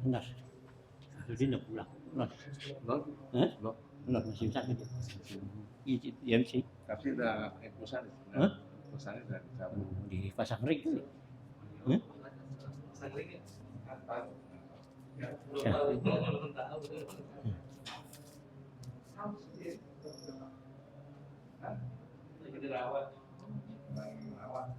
Benar. Jadi udah pulang. Benar. Belum? Hah? Belum. Benar, masih sakit. Iya sih. Tapi udah infusan. Hah? Infusannya udah dicabut. Dipasang ring kali. Hah? Pasang ring ya? Ya. Belum tahu. Lagi dirawat. Merawat.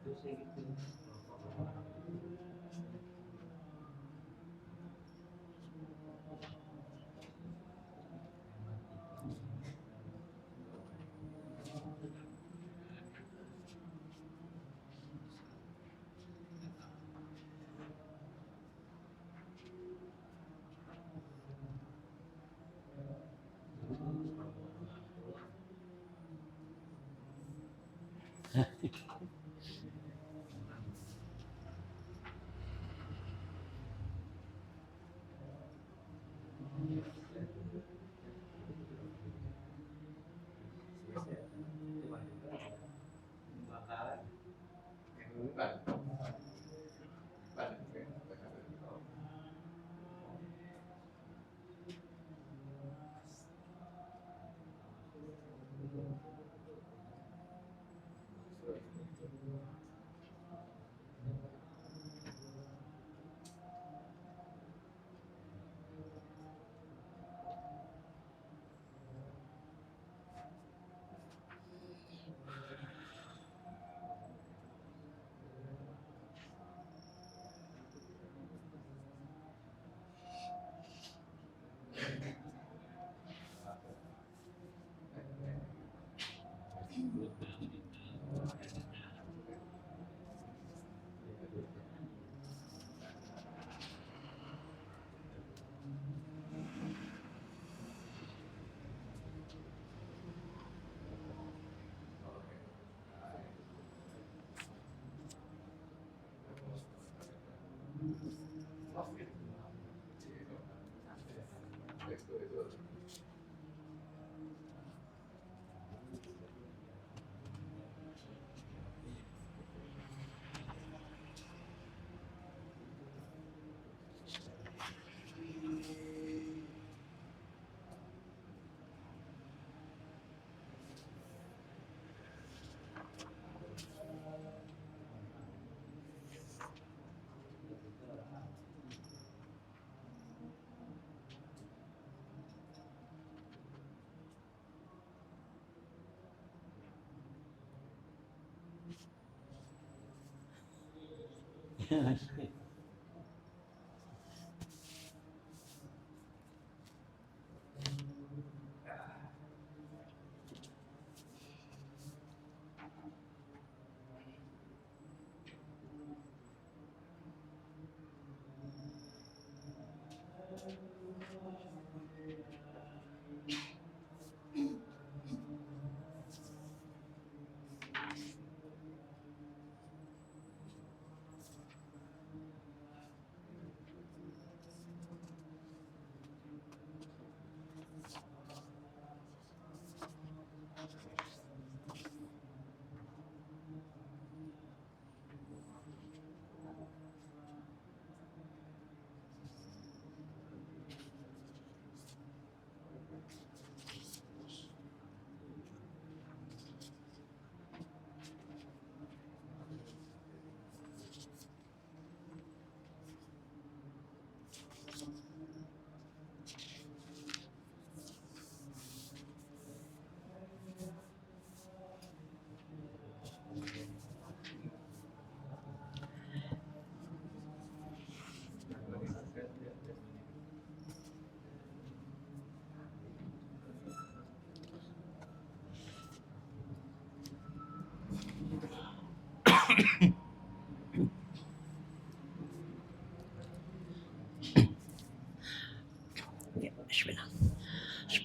Itu sih gitu. Bakalan.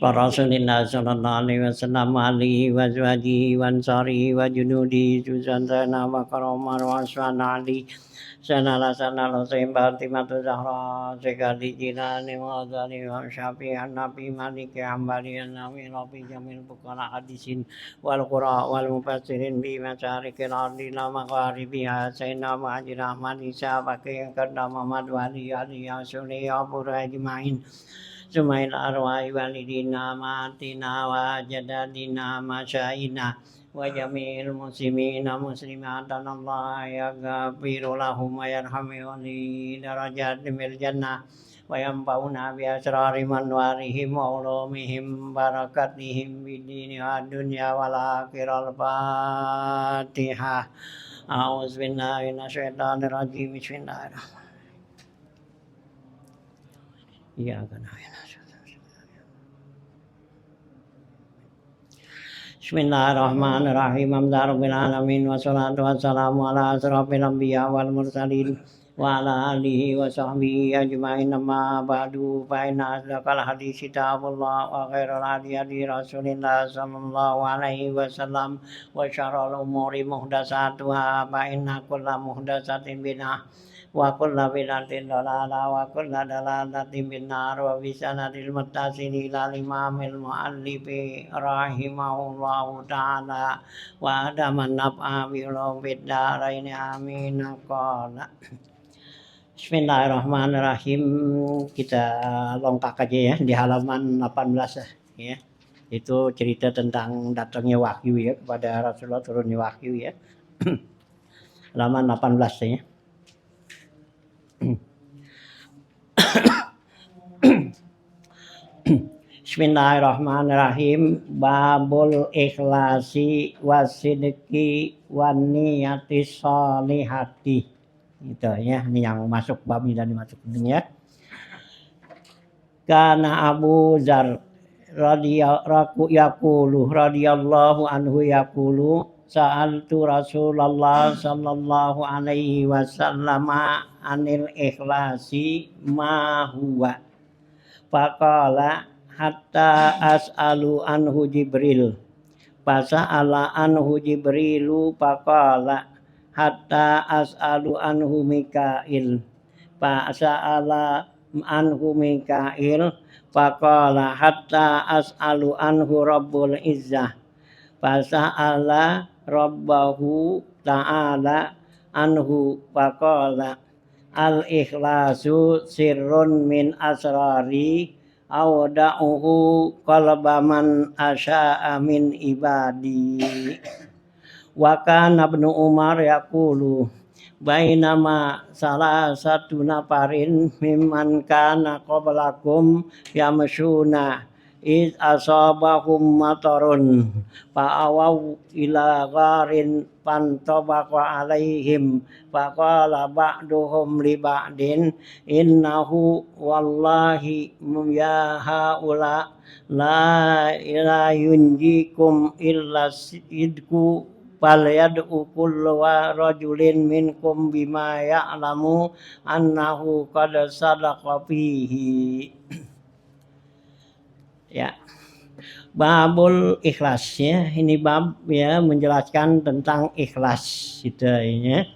Rasulillah sallallahu alaihi wasallam alihi wa azwajihi wa ansarihi wa junudi Suzantana wa karamar wa aswana ali sanala sanala Fatimatu Zahra sekali jinani wa azali wa syafi'an nabi maliki ambali nabi rabbi jamil bukala hadisin wal qura wal mufassirin bi masyarikil ardi la magharibiha sayyidina Muhammad Ahmad Isa pakai kadam Muhammad wali ali asuli abu ajmain Sumail arwah walidina matina wa jadadina masyaina wa jamil muslimina muslimatan Allah yaghfiru lahum wa yarhamu li darajatil jannah wa yanfa'una bi asrari manwarihim wa ulumihim barakatihim bid dini wa dunya wal akhirah. Al-Fatihah. A'udzu billahi minasyaitonir rajim. Bismillahirrahmanirrahim. Iya kan. Bismillahirrahmanirrahim. Alhamdulillahirabbil alamin wassalatu wassalamu ala asrofil anbiya wal mursalin wa ala alihi wa sahbihi ajmain amma ba'du fa inna asdaqal hadits kitabullah wa khairal hadi hadi Rasulillah sallallahu alaihi wasallam wa syarrul umuri muhdatsatuha fa inna kulla muhdatsatin bid'ah wa kullu bid'atin dhalalah wa kullu dhalalatin binnar wa bi sanadil muttasil ila imamil muallifi rahimahullahu ta'ala wa adaman naf'a bi ulumid darain amin. Qala Bismillahirrahmanirrahim. Kita longkak aja ya di halaman 18 ya. Itu cerita tentang datangnya wahyu ya kepada Rasulullah, turunnya wahyu ya. Halaman 18 ya. Bismillahirrahmanirrahim. Babul ikhlasi wasidqi wan niyati sholihati. Gitu ya, ini yang masuk bab ini dan masuk ya. Kana Abu Dzar radhiyallahu anhu yaqulu sa'altu Rasulullah sallallahu alaihi wasallam anil ikhlasi ma huwa faqala hatta as'alu anhu Jibril fasa'ala anhu Jibrilu faqala hatta as'alu anhu Mikail fasa'ala anhu Mikail faqala hatta as'alu anhu Rabbul Izzah fasa'ala Rabbahu ta'ala anhu faqala al-ikhlasu sirrun min asrari awda'uhu qalbaman asya'a min ibadi. Wa kana Ibnu Umar yaqulu bainama salah satu nafarin mimman kana qablakum yamshuna iz asabahum matarun fa'awaw ila gharin fantabaqa alaihim faqala ba'duhum li ba'din innahu wallahi ya haula la yunjikum illa sidku falyad'u kullu rajulin minkum bima ya'lamu annahu qad sadaqa fihi. Ya, babul ikhlas ya, ini bab ya menjelaskan tentang ikhlas gitu ya,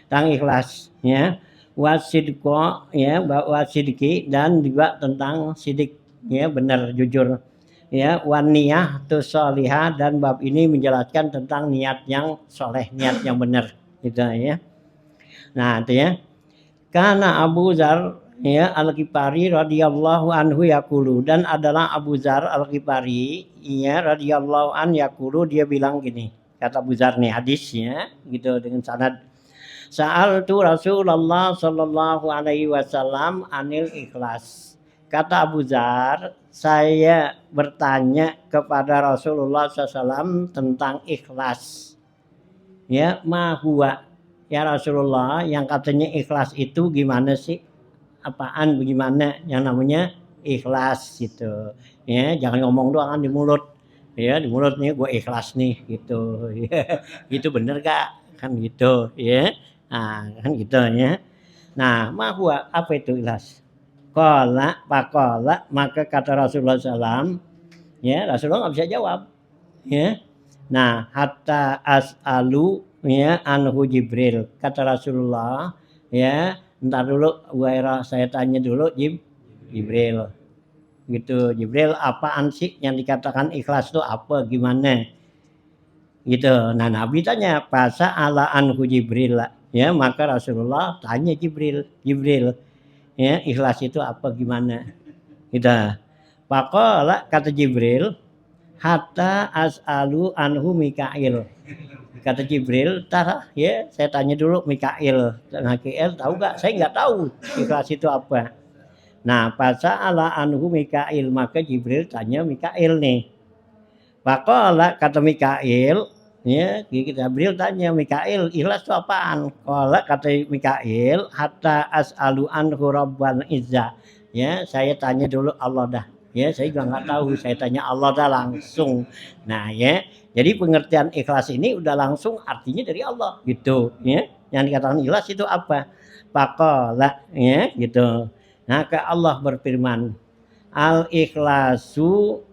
tentang ikhlas ya, wasidqo ya, wasidqi dan juga tentang sidik ya, benar jujur ya, waniyah tusolihah dan bab ini menjelaskan tentang niat yang soleh, niat yang benar gitu ya. Nah itu ya, karena Abu Dzar ya Al-Ghifari radhiyallahu anhu yaqulu, dan adalah Abu Dzar Al-Ghifari ya radhiyallahu an yaqulu, dia bilang gini, kata Abu Dzar nih hadisnya gitu dengan sanad, sa'altu Rasulullah sallallahu alaihi wasallam anil ikhlas. Kata Abu Dzar, saya bertanya kepada Rasulullah SAW tentang ikhlas ya, ma huwa ya Rasulullah, yang katanya ikhlas itu gimana sih, apaan, bagaimana yang namanya ikhlas gitu ya, jangan ngomong doang di mulut ya, di mulutnya gue ikhlas nih gitu ya. Gitu bener gak kan gitu ya, nah kan gitu ya. Nah mahua apa itu ikhlas Pakola, maka kata Rasulullah SAW, ya Rasulullah nggak bisa jawab, ya. Nah, hatta as'alu ya anhu Jibril, kata Rasulullah, ya ntar dulu saya tanya dulu Jibril, gitu. Jibril, apaan sih yang dikatakan ikhlas itu apa, gimana? Gitu. Nah, Nabi tanya, fasa ala anhu Jibril, ya maka Rasulullah tanya Jibril, ya ikhlas itu apa, gimana? Gitu. Pakola, kata Jibril, hatta as'alu anhu Mikail. Kata Jibril, tar ya saya tanya dulu Mikail. Mikail tahu gak? Saya nggak tahu ikhlas itu apa. Nah, fasa ala anhu Mikail, maka Jibril tanya Mikail nih. Pakola, kata Mikail, ya Jibril tanya Mikail, ikhlas itu apaan? Kola, kata Mikail, hatta as'alu anhu Rabbal Izzah. Ya, saya tanya dulu Allah dah. Ya, saya juga nggak tahu. Saya tanya Allah dah langsung. Nah, ya, jadi pengertian ikhlas ini udah langsung artinya dari Allah, gitu. Ya, yang dikatakan ikhlas itu apa? Pakola, ya, gitu. Nah, ke Allah berfirman, al ikhlasu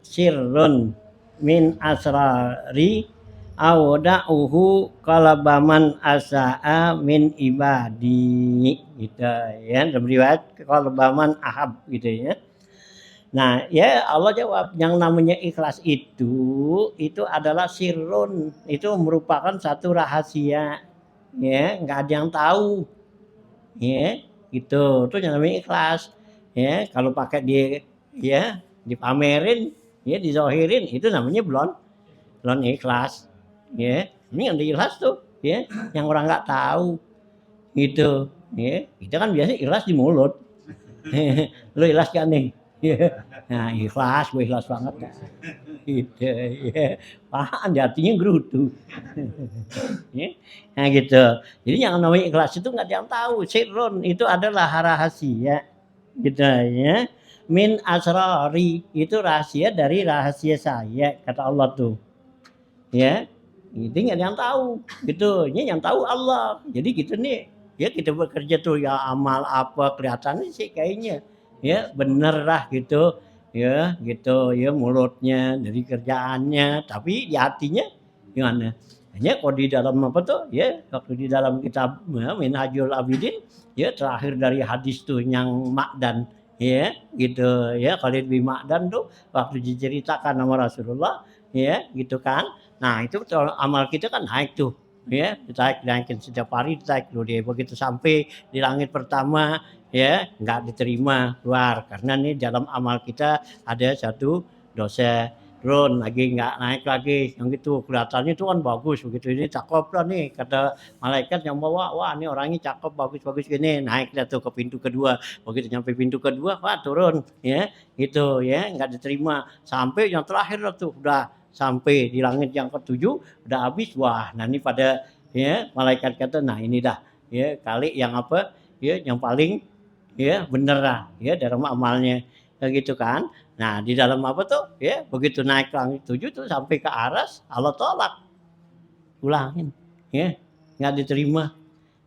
sirrun min asrari awda'uhu kalabaman asa'a min ibadi, gitu ya. Dalam riwayat kalabaman ahab, gitu ya. Nah, ya Allah jawab, yang namanya ikhlas itu adalah sirrun, itu merupakan satu rahasia, ya nggak ada yang tahu, ya gitu. Itu yang namanya ikhlas, ya kalau pakai ya dipamerin, ya dizohirin, itu namanya belum ikhlas, ya. Ini yang ikhlas tuh, ya yang orang nggak tahu, gitu, ya. Kita kan biasa ikhlas di mulut. Lu ikhlas kan nih? Nah, ikhlas, gue ikhlas banget. Gitu, ya. Apaan di hatinya gerutu. Nah, gitu. Jadi yang namanya ikhlas itu nggak ada yang tahu. Sirrun itu adalah rahasia, gitu ya. Min asrari, itu rahasia dari rahasia saya, kata Allah tuh. Ya, itu nggak ada yang tahu, gitu. Ini yang tahu Allah. Jadi gitu nih. Ya kita bekerja tuh ya amal apa kelihatannya sih kayaknya ya bener lah gitu ya, gitu ya, mulutnya dari kerjaannya, tapi di hatinya gimana? Hanya kalau di dalam apa tuh ya, waktu di dalam kitab ya, Minhajul Abidin ya, terakhir dari hadis tuh yang Ma'dan ya, gitu ya, Khalid bin Ma'dan tuh waktu diceritakan sama Rasulullah ya, gitu kan. Nah, itu amal kita kan naik tuh ya, dinaikin setiap hari, ditaik dulu dia, begitu sampai di langit pertama ya nggak diterima keluar, karena nih dalam amal kita ada satu dosa, turun lagi nggak naik lagi, yang gitu kelihatannya itu kan bagus begitu, ini cakep lah nih kata malaikat yang bawa, wah ini orangnya cakep bagus gini, naik dah tuh ke pintu kedua, begitu nyampe pintu kedua wah turun ya, gitu ya nggak diterima, sampai yang terakhir lah tuh udah sampai di langit yang ketujuh udah habis, wah nah ini pada ya malaikat kata, nah ini dah ya kali yang apa ya yang paling ya bener lah ya dalam amalnya gitu kan. Nah di dalam apa tuh ya begitu naik ke langit 7 tuh sampai ke aras, Allah tolak, ulangin ya nggak diterima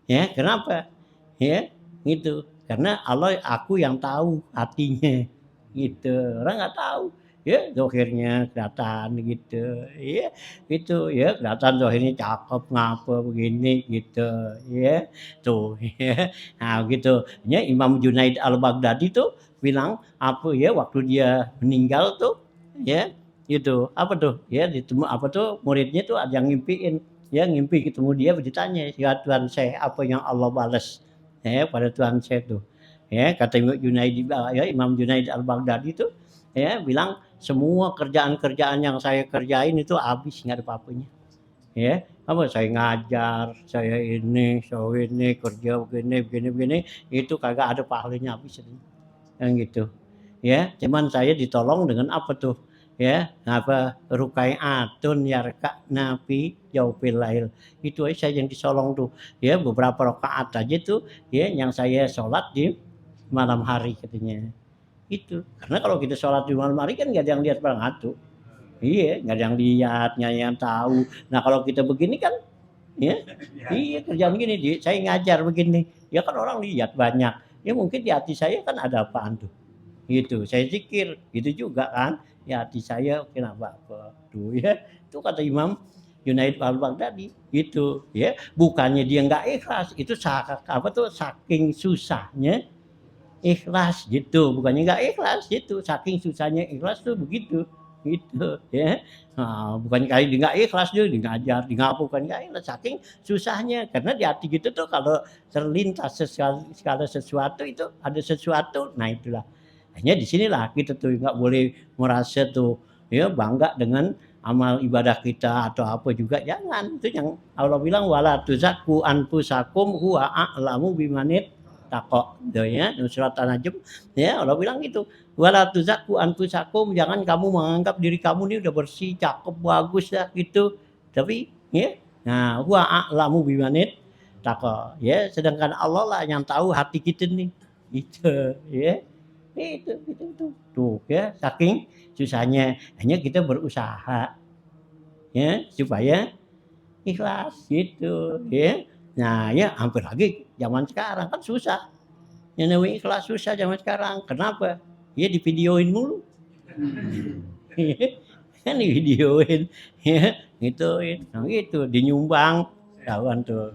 ya, kenapa ya gitu, karena Allah, aku yang tahu hatinya, gitu, orang nggak tahu ya, zohirnya kelihatan gitu ya, gitu ya, kelihatan zohirnya cakep ngapa begini gitu ya, tuh ya. Nah gitu ya, Imam Junaid al-Baghdadi tuh bilang apa ya, waktu dia meninggal tuh ya, gitu apa tuh ya, ditemu apa tuh muridnya tuh ada yang ngimpiin ya, ngimpi ketemu dia, ditanya, ya Tuhan saya apa yang Allah balas ya pada Tuhan saya tuh ya, kata Imam Junaid al-Baghdadi tuh ya bilang, semua kerjaan-kerjaan yang saya kerjain itu habis, nggak ada apa-apanya ya, apa saya ngajar, saya ini kerja begini itu kagak ada pahalanya, habis yang gitu ya, cuman saya ditolong dengan apa tuh ya, apa rukaiatun yarka nabi jaufil lail, itu aja saya yang disolong tuh ya, beberapa rakaat aja tuh ya yang saya sholat di malam hari katanya itu, karena kalau kita sholat di malam hari kan nggak ada yang lihat barang atu, iya nggak ada yang lihat, nggak ada yang tahu. Nah kalau kita begini kan ya iya kerjaan gini, saya ngajar begini ya kan orang lihat banyak ya mungkin di hati saya kan ada apaan tuh, gitu. Saya zikir, gitu juga kan, di hati saya kenapa apa tuh ya. Itu kata Imam Junaid al-Baghdadi, gitu ya. Bukannya dia nggak ikhlas, itu saking susahnya ikhlas gitu, bukannya nggak ikhlas gitu, saking susahnya ikhlas tuh begitu, gitu ya. Nah, bukan kali dia nggak ikhlas dia ngajar, dia ngapa bukan nggak ikhlas, saking susahnya. Karena di hati gitu tuh kalau terlintas segala sesuatu itu ada sesuatu, nah itulah. Hanya di sinilah kita tuh nggak boleh merasa tuh ya bangga dengan amal ibadah kita atau apa juga, jangan. Itu yang Allah bilang wala tuzakku anfusakum huwa a'lamu bimanit takok gitu ya, surat An-Najm ya, Allah bilang gitu, wala tuzakku anfusakum, jangan kamu menganggap diri kamu ini udah bersih, cakep, bagus dah gitu. Tapi ya, nah huwa a'lamu bimanit takok ya, sedangkan Allah lah yang tahu hati kita nih. Itu ya. Itu tuh ya, saking susahnya, hanya kita berusaha ya supaya ikhlas gitu ya. Nah ya hampir lagi zaman sekarang kan susah. Yang namanya ikhlas susah zaman sekarang. Kenapa? Ya divideoin mulu. Kan divideoin ya, gituin. Nah gitu, dinyumbang kawan tuh.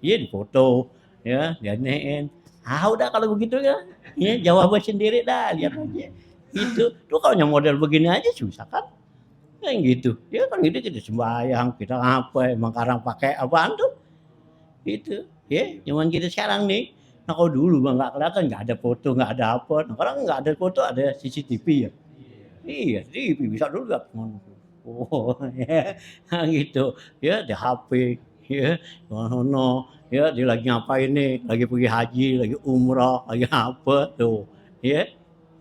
Iya difoto ya, dianein. Ah udah kalau begitu ya, ya jawab sendiri dah, lihat aja. Itu tuh kalau yang model begini aja susah kan? Kayak gitu. Ya kan gitu kita sembahyang, kita apa emang sekarang pakai apaan tuh? Itu ya zaman kita sekarang nih. Nah kalau dulu mah nggak kelihatan, nggak ada foto, nggak ada apa. Nah sekarang nggak ada foto, ada CCTV ya. Iya, TV bisa dulu lihat. Oh ya nah, gitu ya di HP ya sono ya dia lagi ngapain nih, lagi pergi haji, lagi umrah, lagi apa tuh ya.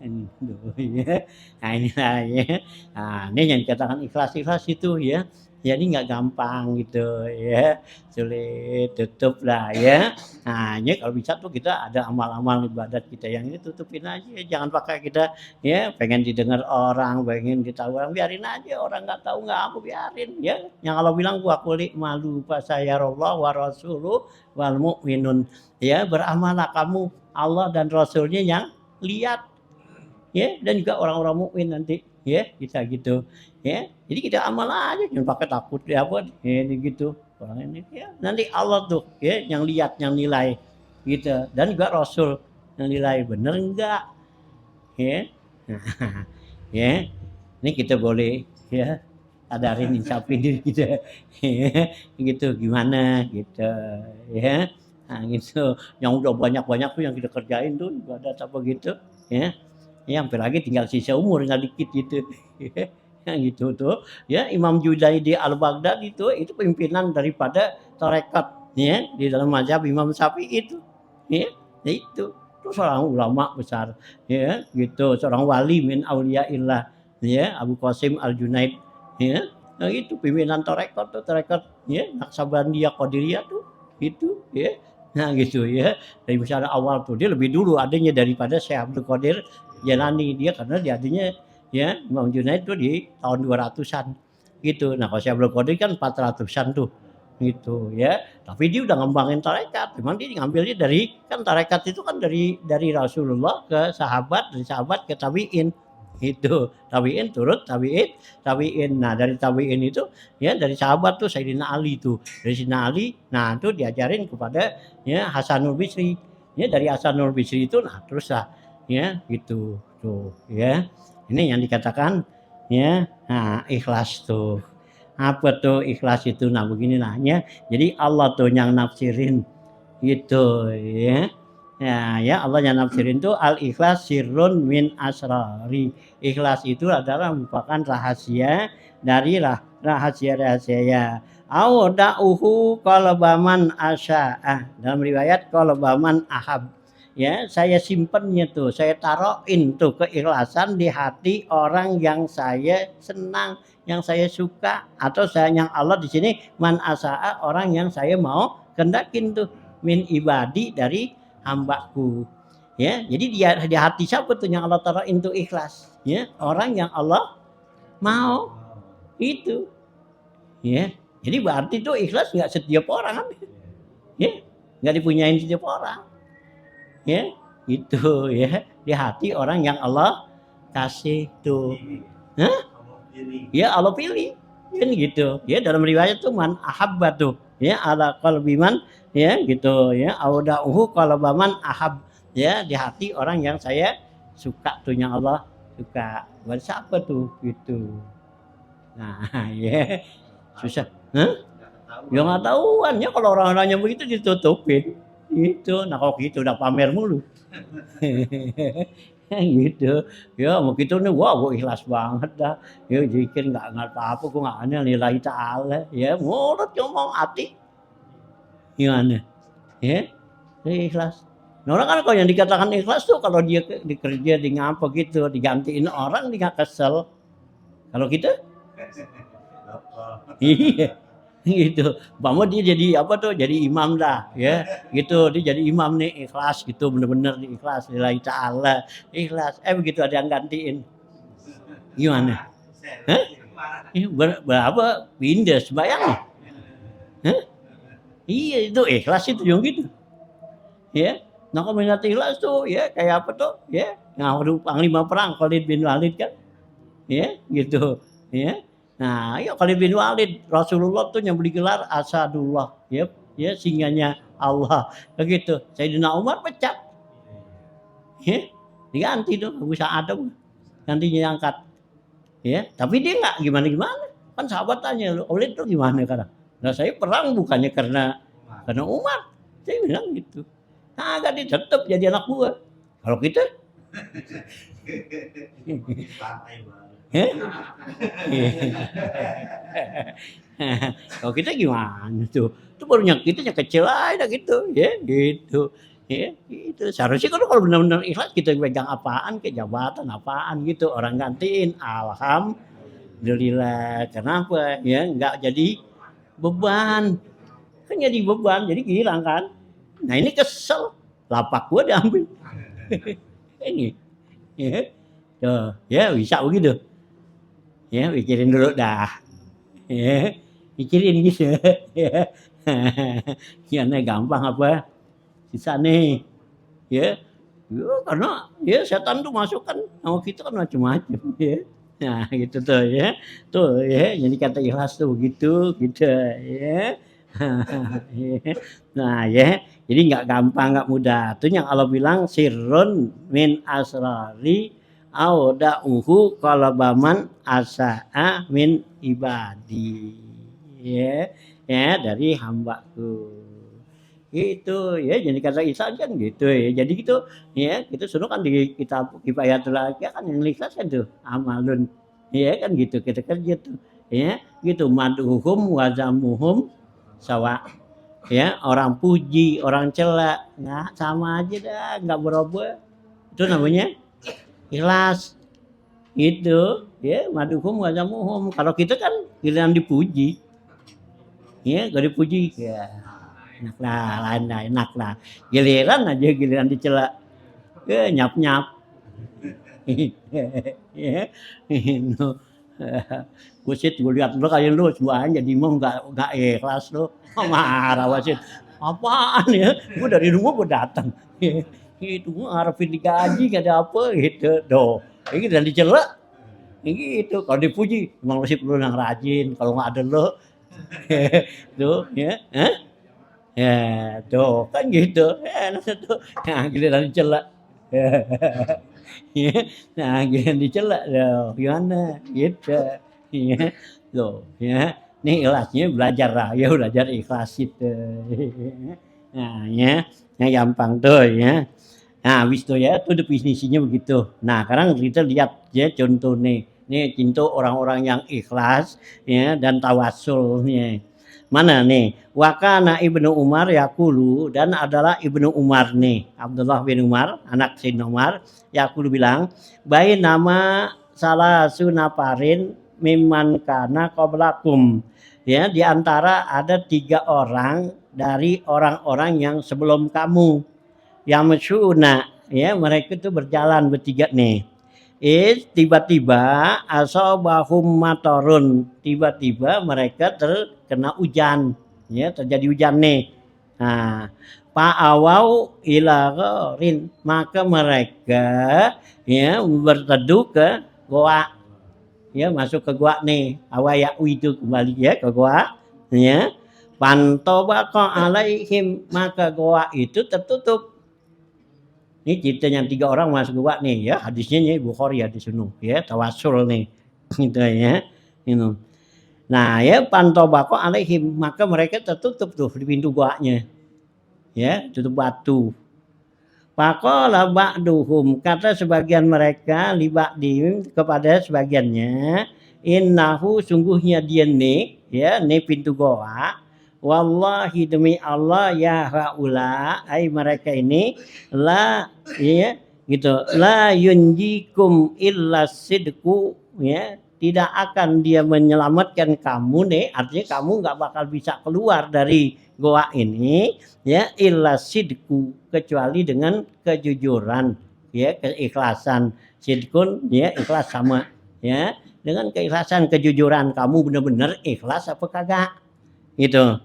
Aduh, ya. Nah inilah ya. Nah, ini yang dikatakan ikhlas-ikhlas itu ya. Jadi nggak gampang gitu ya. Sulit tutup lah ya. Nah, ini kalau bisa tuh kita ada amal-amal ibadat kita yang ini tutupin aja. Jangan pakai kita ya pengen didengar orang, pengen ditahu orang, biarin aja, orang nggak tahu nggak apa biarin ya. Yang Allah bilang wa quli malu fasayarallahu wa rasuluhu wal mu'minun. Ya, beramallah kamu, Allah dan Rasulnya yang lihat ya, dan juga orang-orang mukmin nanti ya kita gitu ya. Jadi kita amal aja, jangan pakai takut ya apa ya gitu orang ini ya, nanti Allah tuh ya yang lihat, yang nilai gitu, dan juga Rasul yang nilai bener enggak ya. Ya ini kita boleh ya sadarin, insafin diri kita ya, gitu gimana gitu ya. Nah gitu, yang udah banyak-banyak tuh yang kita kerjain tuh ibadat apa gitu ya. Ya hampir lagi tinggal sisa umur, tinggal dikit gitu. Yang gitu tuh. Ya Imam Junaidi al-Baghdadi itu pimpinan daripada tarekat ya di dalam mazhab Imam Syafi'i itu. Ya, itu. Itu seorang ulama besar ya gitu, seorang wali min auliyaillah ya, Abu Qasim Al-Junaid ya. Nah itu pimpinan tarekat tuh, tarekat ya Naqsabandiyah Qadiriyah tuh itu ya. Nah gitu ya. Dari secara awal tuh dia lebih dulu adanya daripada Syekh Abdul Qadir Jailani, dia karena dia adanya ya Imam Junaid tuh di tahun 200-an gitu. Nah kalau Syekh Abdul Qadir kan 400-an tuh gitu ya. Tapi dia udah ngembangin tarekat. Memang dia ngambilnya dari kan tarekat itu kan dari Rasulullah ke sahabat, dari sahabat ke tabi'in. Itu tabi'in turut tabi'in. Nah dari tabi'in itu ya dari sahabat tuh Sayyidina Ali tuh. Dari Sayyidina Ali nah itu diajarin kepada ya Hasanul Bisri. Ya dari Hasanul Bisri itu nah terus lah ya gitu tuh ya. Ini yang dikatakan ya nah ikhlas tuh. Apa tuh ikhlas itu? Nah beginilah ya. Jadi Allah tuh yang nafsirin gitu ya. Ya Allah yang nafsirin tuh al ikhlas sirrun min asrari. Ikhlas itu adalah merupakan rahasia dari rahasia-rahasia ya. Au da'uhu qalbaman asya'a. Dalam riwayat qalbaman ahab. Ya, saya simpennya tuh, saya taruhin tuh keikhlasan di hati orang yang saya senang, yang saya suka, atau yang Allah di sini man asaa, orang yang saya mau kendakin tuh min ibadi dari hambaku. Ya, jadi di hati siapa tuh yang Allah taruhin tuh ikhlas? Ya, orang yang Allah mau itu. Ya, jadi berarti tuh ikhlas nggak setiap orang kan? Ya, nggak dipunyain setiap orang. Ya, itu ya, di hati orang yang Allah kasih tuh. Hah? Ya Allah pilih. Kan gitu. Ya dalam riwayat tuh man ahabba tuh. Ya ala qalbi man ya gitu ya auda'uhu qalbaman ahab. Ya di hati orang yang saya suka tuh yang Allah suka. Buat siapa tuh gitu. Nah, ya susah. Hah? Ya nggak tahuan ya kalau orang-orang yang begitu ditutupin. Gitu. Nah kalau gitu udah pamer mulu. Gitu. Ya mau gitu nih, wah gue ikhlas banget dah. Ya zikir nggak apa-apa, gue nggak aneh lillahi ta'ala. Ya mulut ngomong hati. Gimana? Ya, saya ikhlas. Nah orang kan kalau yang dikatakan ikhlas tuh kalau dia dikerja di ngapa gitu, digantiin orang dia nggak kesel. Kalau kita, iya. Gitu. Umpama dia jadi apa tuh? Jadi imam dah, ya. Gitu, dia jadi imam nih ikhlas gitu, bener-bener ikhlas lillahi ta'ala. Ikhlas. Begitu ada yang gantiin. Gimana? Hah? Berapa? Pindah sembayang. Hah? Iya itu ikhlas itu yang gitu. Ya. Nah kalau minat ikhlas tuh ya kayak apa tuh? Ya, ngawaru panglima perang Khalid bin Walid kan. Ya, gitu. Ya. Nah, ya Khalid bin Walid, Rasulullah tuh yang beri gelar Asadullah, ya singanya Allah, begitu. Sayyidina Umar pecat, ya, diganti tuh Abu Sa'ad tuh, gantinya angkat, ya. Tapi dia nggak gimana-gimana, kan sahabat tanya, Khalid tuh gimana karena? Nah saya perang bukannya karena Umar, saya bilang gitu. Nah, agak dia tetap jadi anak buah. Kalau kita, kalau kita gimana tuh? Itu baru kita kecil aja gitu, ya gitu. Ya, itu seharusnya kalau benar-benar ikhlas kita pegang apaan ke jabatan apaan gitu orang gantiin alhamdulillah kenapa ya nggak jadi beban kan jadi beban jadi hilang kan nah ini kesel lapak gua diambil ini ya tuh ya bisa begitu ya pikirin dulu dah ya pikirin gitu ya gimana gampang apa sisa nih ya karena ya setan tuh masuk kan sama kita kan macam-macam ya nah gitu tuh ya jadi kata ikhlas tuh begitu gitu ya nah ya jadi nggak gampang nggak mudah tuh yang Allah bilang sirrun min asrari auda'uhu qalabaman asa'a min ibadi ya dari hambaku itu ya jadi kata Isa kan gitu ya jadi gitu ya kita suruh kan di kitab Kifayatul Laqi kan yang ikhlas kan tuh amalun ya kan gitu kita kerja tuh ya gitu madhuhum wazamuhum sawa ya orang puji orang cela nggak sama aja dah nggak berubah itu namanya ikhlas itu ya madhuhum wazamuhum kalau kita kan giliran dipuji ya gak dipuji ya enak lah lain enak lah giliran dicela nyap ya wasit gue lihat lu kayak lu semuanya jadi mau nggak ikhlas lu marah wasit apaan ya gue dari rumah gue datang itu gue harapin digaji gak ada apa gitu doh ini dan dicela gitu kalau dipuji emang wasit lu yang rajin kalau nggak ada lo tuh ya ya tuh kan gitu enak tuh nah giliran dicela nah giliran dicela loh gimana gitu ya loh ya nih ikhlasnya belajar lah ya belajar ikhlas itu nah ya gampang tuh ya nah habis itu ya tuh definisinya begitu nah sekarang kita lihat ya contoh nih contoh orang-orang yang ikhlas ya dan tawasulnya mana nih wakana Ibnu Umar yaqulu dan adalah Ibnu Umar nih Abdullah bin Umar anak Sayyidina Umar yaqulu bilang baik nama salah sunaparin mimman kana qablakum ya di antara ada 3 orang dari orang-orang yang sebelum kamu yang masyuna ya mereka itu berjalan bertiga nih tiba-tiba asobahum matorun tiba-tiba mereka terkena hujan ya terjadi hujan nih Nah, Pa'awau ila gharin, maka mereka ya berteduh ke goa, ya masuk ke goa nih, awaya itu kembali ya ke goa, ya. Pantobaqa alaihim, maka goa itu tertutup. Ini ceritanya 3 orang masuk goa nih ya, hadisnya nih Bukhari ya di sini ya, tawasul nih. Gitu ya. Gitu. Nah, ya pantobaqa alaihim, maka mereka tertutup tuh di pintu goanya. Ya, tutup batu. Faqala ba'duhum, kata sebagian mereka li ba'dihim kepada sebagiannya, innahu sungguhnya dia nih, ya, nih pintu goa. Wallahi demi Allah ya haula, ai mereka ini la ya gitu, la yunjikum illa sidqu, ya, tidak akan dia menyelamatkan kamu nih, artinya kamu nggak bakal bisa keluar dari goa ini ya illa sidku, kecuali dengan kejujuran, ya, keikhlasan. Sidkun ya ikhlas sama, ya, dengan keikhlasan kejujuran, kamu benar-benar ikhlas apa kagak gitu.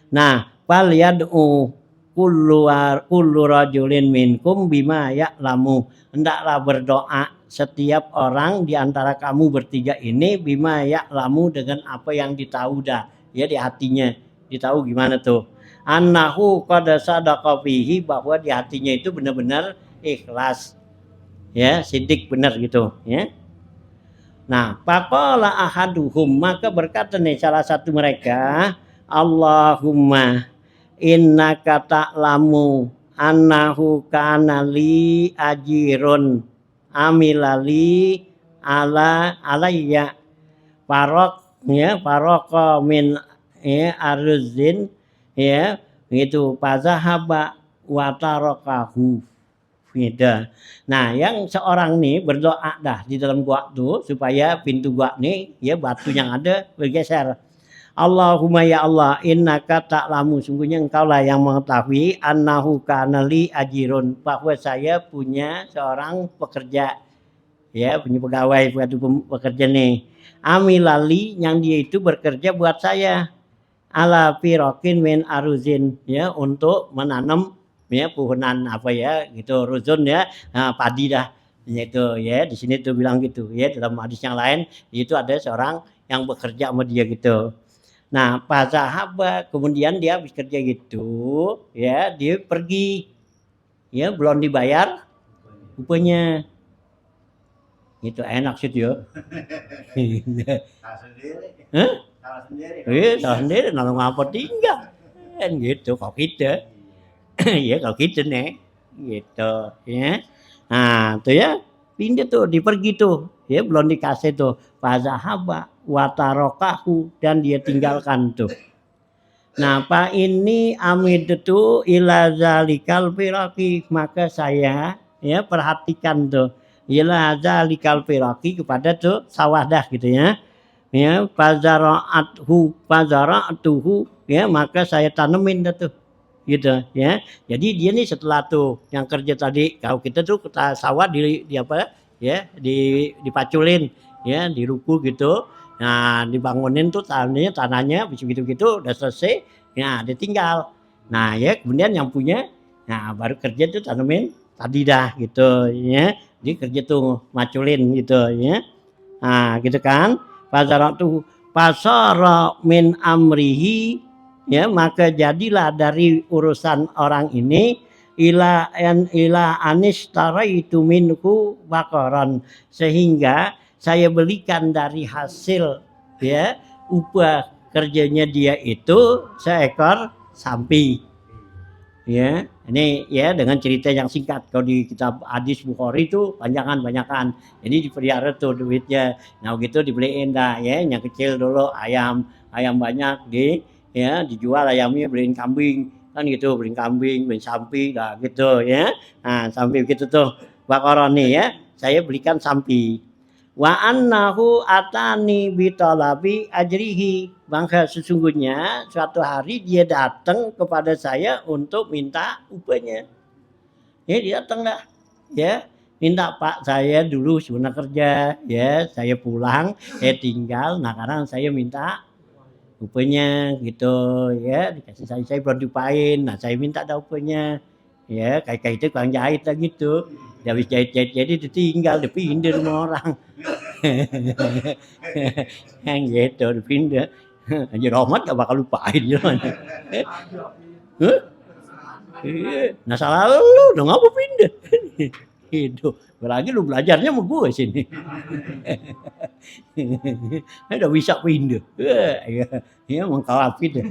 Nah, fal yad'u kullu rajulin minkum bima ya'lamu, hendaklah berdoa setiap orang di antara kamu bertiga ini bima ya'lamu, dengan apa yang ditahu dah, ya, di hatinya ditahu gimana tuh, annahu qad sadaqa fihi, bahwa di hatinya itu benar-benar ikhlas, ya, sidik benar gitu, ya. Nah, faqala ahaduhum, maka berkata nih salah satu mereka, Allahumma innaka ta'lamu annahu kana li ajirun amilali ala alayya parok, ya, paroko min ya aruzin, ya gitu, fazahaba wa tarakahu gitu. Nah, yang seorang nih berdoa dah di dalam gua tuh supaya pintu gua nih ya batu yang ada bergeser. Allahumma ya Allah, innaka ta'lamu, sungguhnya engkau lah yang mengetahui, annahu kana li ajirun, bahwa saya punya seorang pekerja, ya, punya pegawai, pekerja nih. Amilali, yang dia itu bekerja buat saya, ala pirokin min aruzin, ya, untuk menanam ya pohonan apa ya gitu, ruzun ya, nah, padi dah gitu ya, di sini tuh bilang gitu ya, dalam hadis yang lain itu ada seorang yang bekerja sama dia gitu. Nah, pas sahabat kemudian dia habis kerja gitu ya, dia pergi ya, belum dibayar upahnya gitu, enak sih ya. Salah sendiri. Hah? Salah sendiri. Salah sendiri, nolong apa tinggal kan gitu kalau kita. Ya kalau kita nih gitu ya. Nah tuh ya, pindah tuh, dipergi tuh ya, belum dikasih tuh fazahaba watarokahu, dan dia tinggalkan tuh. Nah, Pak ini amid itu ila zalikal firaqi, maka saya ya perhatikan tuh ila zalikal firaqi, kepada tuh sawadah gitu ya. Ya, fazara'atuhu, ya, maka saya tanemin tuh gitu ya. Jadi dia nih setelah tuh yang kerja tadi, kalau kita tuh kita sawah di apa ya, dipaculin ya, diruku gitu. Nah, dibangunin tuh tanahnya begitu-gitu udah selesai, ya ditinggal. Nah, ya kemudian yang punya, nah baru kerja tuh tanemin tadi dah gitu ya. Dia kerja tuh maculin gitu ya. Nah, gitu kan. Fazaratu pasara min amrihi, ya, maka jadilah dari urusan orang ini ila anis taraitu minhu baqaran, sehingga saya belikan dari hasil ya upah kerjanya dia itu seekor sapi. Ya, ini ya dengan cerita yang singkat. Kalau di kitab hadis Bukhari itu banyakan. Jadi dipelihara tuh duitnya. Nah gitu dibeliin dah ya, yang kecil dulu ayam banyak ya dijual ayamnya, beliin kambing kan gitu, beliin kambing, beliin sapi dah gitu ya. Nah sampai gitu tuh Baqarah nih ya, saya belikan sapi. Wa annahu atani bitalabi ajrihi, maka sesungguhnya suatu hari dia datang kepada saya untuk minta upahnya. Ya dia datang dah ya, minta, Pak saya dulu sebenarnya kerja ya, saya pulang saya tinggal, nah sekarang saya minta upahnya gitu ya, dikasih saya belum diupahin. Nah, saya minta dah upahnya. Ya, kayak itu tukang jahit lah gitu. Dia habis jahit-jahit jadi ditinggal, dipindah rumah orang. Yang gitu, dipindah. Haji Rohmat gak bakal lupain gitu. Hah? Iya, nah salah lu dong apa pindah. Gitu. Apalagi lu belajarnya sama gue sini. Udah bisa pindah. Ya, ya mengkalapin deh.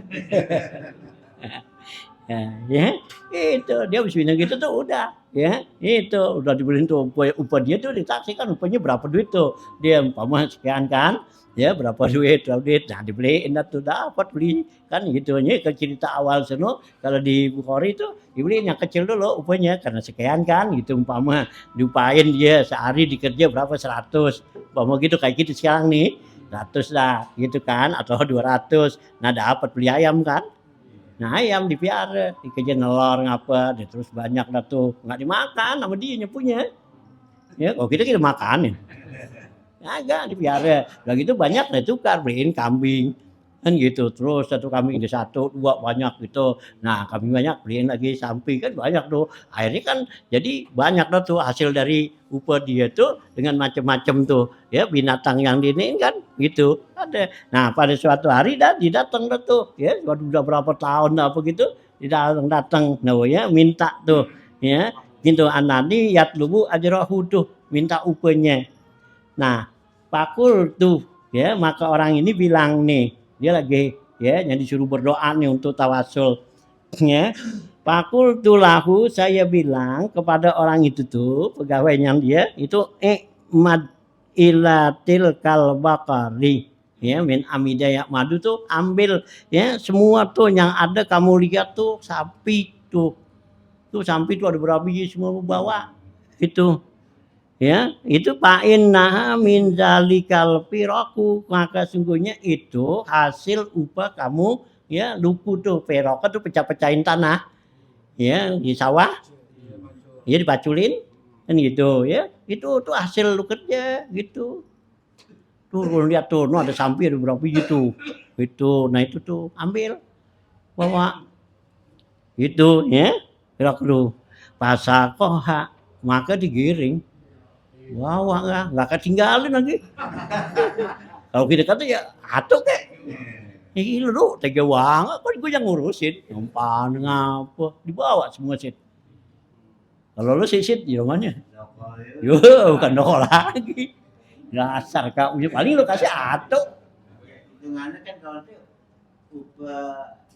Ya, itu dia habis pindah gitu tuh udah ya itu udah dibeliin tuh upah dia tuh ditaksi kan upahnya berapa duit tuh dia umpama sekian kan ya berapa duit nah dibeliin dah tuh dapat beli kan gitu nya ke cerita awal sono kalau di Bukhari itu dibeliin yang kecil dulu upahnya karena sekian kan gitu umpama diupahin dia sehari dikerja berapa 100 umpama gitu kayak gitu sekarang nih 100 lah gitu kan atau 200 nah dapat beli ayam kan. Nah ayam dipiara, dikejar nelor ngapa, dia terus banyak dah tuh, nggak dimakan sama dia nyepunya. Ya, kalau kita makanin. Agak dipiara. Udah gitu banyak deh tukar beliin kambing. Kan gitu. Terus satu kambing di 1, 2 banyak gitu. Nah, kambing banyak beliin lagi sapi kan banyak tuh. Akhirnya kan jadi banyak dah tuh hasil dari upah dia tuh dengan macam-macam tuh ya binatang yang diinin kan gitu. Ada. Nah, pada suatu hari didatang dah tuh ya udah berapa tahun apa gitu datang nah ya minta tuh ya gitu anani yatlubu ajrahu tuh minta upahnya. Nah, pakul tuh ya, maka orang ini bilang nih, dia lagi ya yang disuruh berdoa nih untuk tawasul ya. Pakul tulahu saya bilang kepada orang itu tuh pegawainya dia itu mad ilatil kalbakari ya min amidaya madu tuh ambil ya semua tuh yang ada kamu lihat tuh sapi tuh sapi tuh ada berapa biji semua bawa itu ya itu pain nah min zalikal piraku maka sungguhnya itu hasil upah kamu ya luku tuh peroka tuh pecah-pecahin tanah ya di sawah ya dipaculin kan gitu ya itu tuh hasil lu kerja gitu tuh lihat tuh no ada sampir berapa gitu itu nah itu tuh ambil bawa itu ya perak lu pasakoha maka digiring. Wah, nggak ketinggalin lagi. Kalau kita kata ya atuk kek. Ih lu tega banget, kok gue yang ngurusin. Nyimpan ngapa, dibawa semua sit. Kalau lu sit di rumahnya. Yo, bukan doko lagi. Dasar kak, paling lu kasih atuk. Hitungannya kan kalau itu